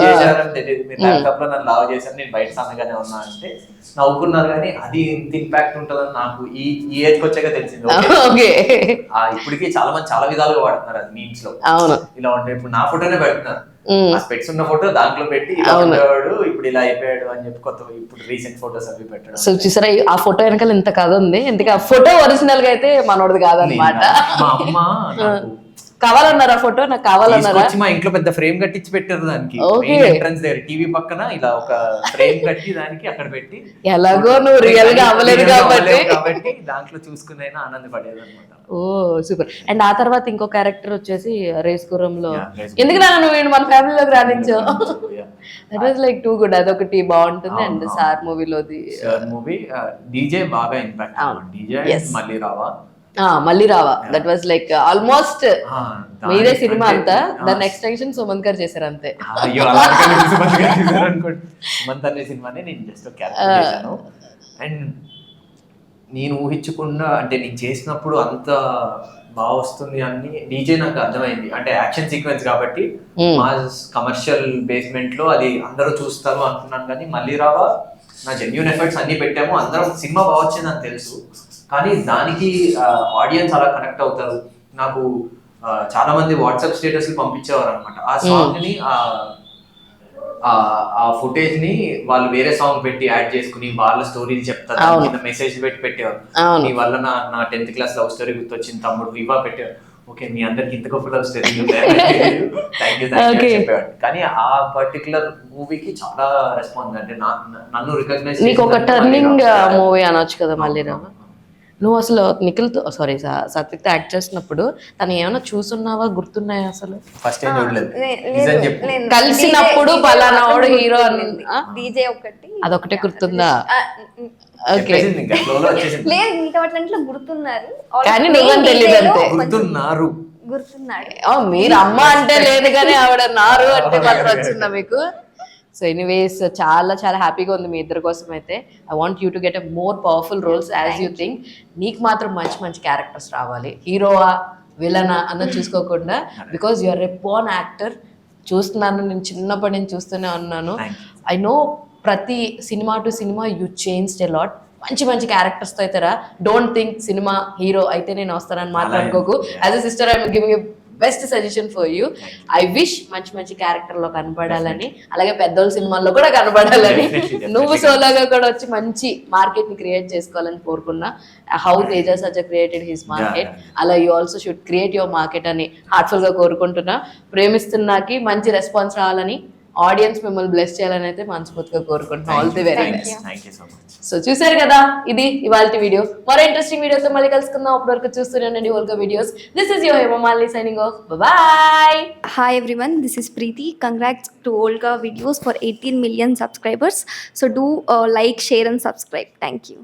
చేశారని తెలియదు, మీరు ల్యాప్టాప్ లో నన్ను లావ్ చేశారు నేను బయట సన్నగానే ఉన్నా అంటే నవ్వుకున్నారు. కానీ అది ఇంత ఇంపాక్ట్ ఉంటుందని నాకు ఈ ఏజ్కి వచ్చాక తెలిసింది. ఇప్పటికీ చాలా మంది చాలా విధాలుగా వాడుతున్నారు అది మీమ్స్ లో. ఇలా ఉంటే ఇప్పుడు నా ఫోటోనే పెడుతున్నారు, ఆ స్పెక్స్ ఉన్న ఫోటో దాంట్లో పెట్టి ఇలా ఉండేవాడు ఇప్పుడు ఇలా అయిపోయాడు అని చెప్పి కొత్త ఇప్పుడు రీసెంట్ ఫోటోస్ అవి పెట్టడం. సో చూసారా ఆ ఫోటో వెనకాల ఇంత కథ ఉంది. ఎందుకంటే ఆ ఫోటో ఒరిజినల్ గా అయితే మనోడిది కాదనమాట. మా అమ్మ కావాలన్నారా ఫోటో? నాకు కావాలన్నారా? మా ఇంట్లో పెద్ద ఫ్రేమ్ కట్టించి పెట్టారు దానికి ఎంట్రన్స్ దగ్గర టీవీ పక్కన ఇలా ఒక ఫ్రేమ్ కట్టి దానికి అక్కడ పెట్టి ఎలాగో నువ్వు రియల్ గా అవ్వలేదు కాబట్టి దాంట్లో చూసుకునైనా ఆనందపడేది అనమాట. ఓ సూపర్. అండ్ ఆ తర్వాత ఇంకో క్యారెక్టర్ వచ్చేసి రేస్ గుర్రంలో ఎందుకు నువ్వు మన ఫ్యామిలీలోకి రాణించావు. That was like too good. అదొకటి బాగుంటుంది. అండ్ సార్ మూవీలోది మూవీ డీజే బాగా ఇంపాక్ట్. డీజే మళ్ళీ రావా దట్ వాజ్ లైక్ ఆల్మోస్ట్ మీరే సినిమా అంతా. దాని ఎక్స్టెన్షన్ సుమంత్ గారు చేశారు అంతే. సుమంత్ అనే సినిమాని నేను జస్ట్ క్యారెక్టర్ చేశాను. అండ్ నేను ఊహించకుండా అంటే నేను చేసినప్పుడు అంత బాగా వస్తుంది అని డీజే నాకు అర్థమైంది. అంటే యాక్షన్ సీక్వెన్స్ కాబట్టి మాస్ కమర్షియల్ బేస్మెంట్ లో అది అందరూ చూస్తారు అనుకున్నాను. కానీ మళ్ళీ రావా నా జెన్యూన్ ఎఫర్ట్స్ అన్ని పెట్టాము, అందరం సినిమా బాగా వచ్చింది అని తెలుసు. కానీ దానికి ఆడియన్స్ అలా కనెక్ట్ అవుతారు. నాకు చాలా మంది వాట్సాప్ స్టేటస్లు పంపించేవారు అనమాట. ఆ సాంగ్ ని ఆ ఫుటేజ్ ని వాళ్ళు వేరే సాంగ్ పెట్టి యాడ్ చేసుకుని వాళ్ళ స్టోరీలు చెప్తారు, మెసేజ్ పెట్టి పెట్టేవారు. నీ వల్ల నా 10th క్లాస్ లవ్ స్టోరీ గుర్తొచ్చింది తమ్ముడు వివా పెట్టేవారు. ఓకే మీ అందరికి ఇంత గొప్ప లవ్ స్టోరీ థ్యాంక్ యూ చెప్పేవాడు. కానీ ఆ పర్టికులర్ మూవీకి చాలా రెస్పాన్స్. అంటే నన్ను రికగ్నైజ్ నీకు ఒక టర్నింగ్ మూవీ అనొచ్చు కదా మళ్ళీ రా. నువ్వు అసలు నిఖిల్తో సారీ సాత్విక్తో యాక్ట్ చేసినప్పుడు తను ఏమైనా చూసున్నావా, గుర్తున్నాయా అసలు? ఫస్ట్ టైం చూడలేదు. కలిసినప్పుడు పలానా వాడు హీరో అని డీజే ఒకటి అదొకటే గుర్తుందా? ఓకే లేదు మిగతా వాటిలో గుర్తున్నారు కానీ నువ్వని తెలియదు అంతే. గుర్తున్నాడు. మీరు అమ్మ అంటే లేదు కానీ ఆవిడ నారు అంటే మాత్రం వచ్చిందా మీకు? సో ఎనీవేస్ చాలా చాలా హ్యాపీగా ఉంది మీ ఇద్దరి కోసం అయితే. I want you to get a more powerful roles as you think. నీకు మాత్రం మంచి మంచి క్యారెక్టర్స్ రావాలి, హీరోవా విలనా అన్నది చూసుకోకుండా, because you are a born actor. చూస్తున్నాను, నేను చిన్నప్పటి నుంచి చూస్తూనే ఉన్నాను. ఐ నో ప్రతి cinema to cinema you changed a lot. మంచి మంచి క్యారెక్టర్స్తో అయితే రా. డోంట్ థింక్ సినిమా హీరో అయితే నేను వస్తానని మాట్లాడుకోకు. As a sister I'm giving a best suggestion for you. I wish మంచి మంచి క్యారెక్టర్లో కనపడాలని, అలాగే పెద్దోళ్ళ సినిమాల్లో కూడా కనపడాలని, నువ్వు సోలోగా కూడా వచ్చి మంచి మార్కెట్ని క్రియేట్ చేసుకోవాలని కోరుకున్నా. హౌ తేజ సజ్జ క్రియేటెడ్ హిస్ మార్కెట్, అలా you also should create your market అని హార్ట్ఫుల్గా కోరుకుంటున్నా. ప్రేమిస్తున్నాకి మంచి రెస్పాన్స్ రావాలని, ఆడియన్స్ మిమ్మల్ని బ్లెస్ చేయాలని అయితే మనస్ఫూర్తిగా కోరుకుంటున్నాం. All the very best. So చూసారు కదా, ఇది ఇవాల్టి వీడియో. మరో ఇంట్రెస్టింగ్ వీడియోతో మళ్ళీ కలుసుకుందాం. అప్పటి వరకు చూస్తూనే ఉండండి Volga videos. This is your Hemamalini signing off. Bye. Hi everyone, this is Preeti. Congrats to Olga Videos for 18 million subscribers. So do like, share and subscribe. Thank you.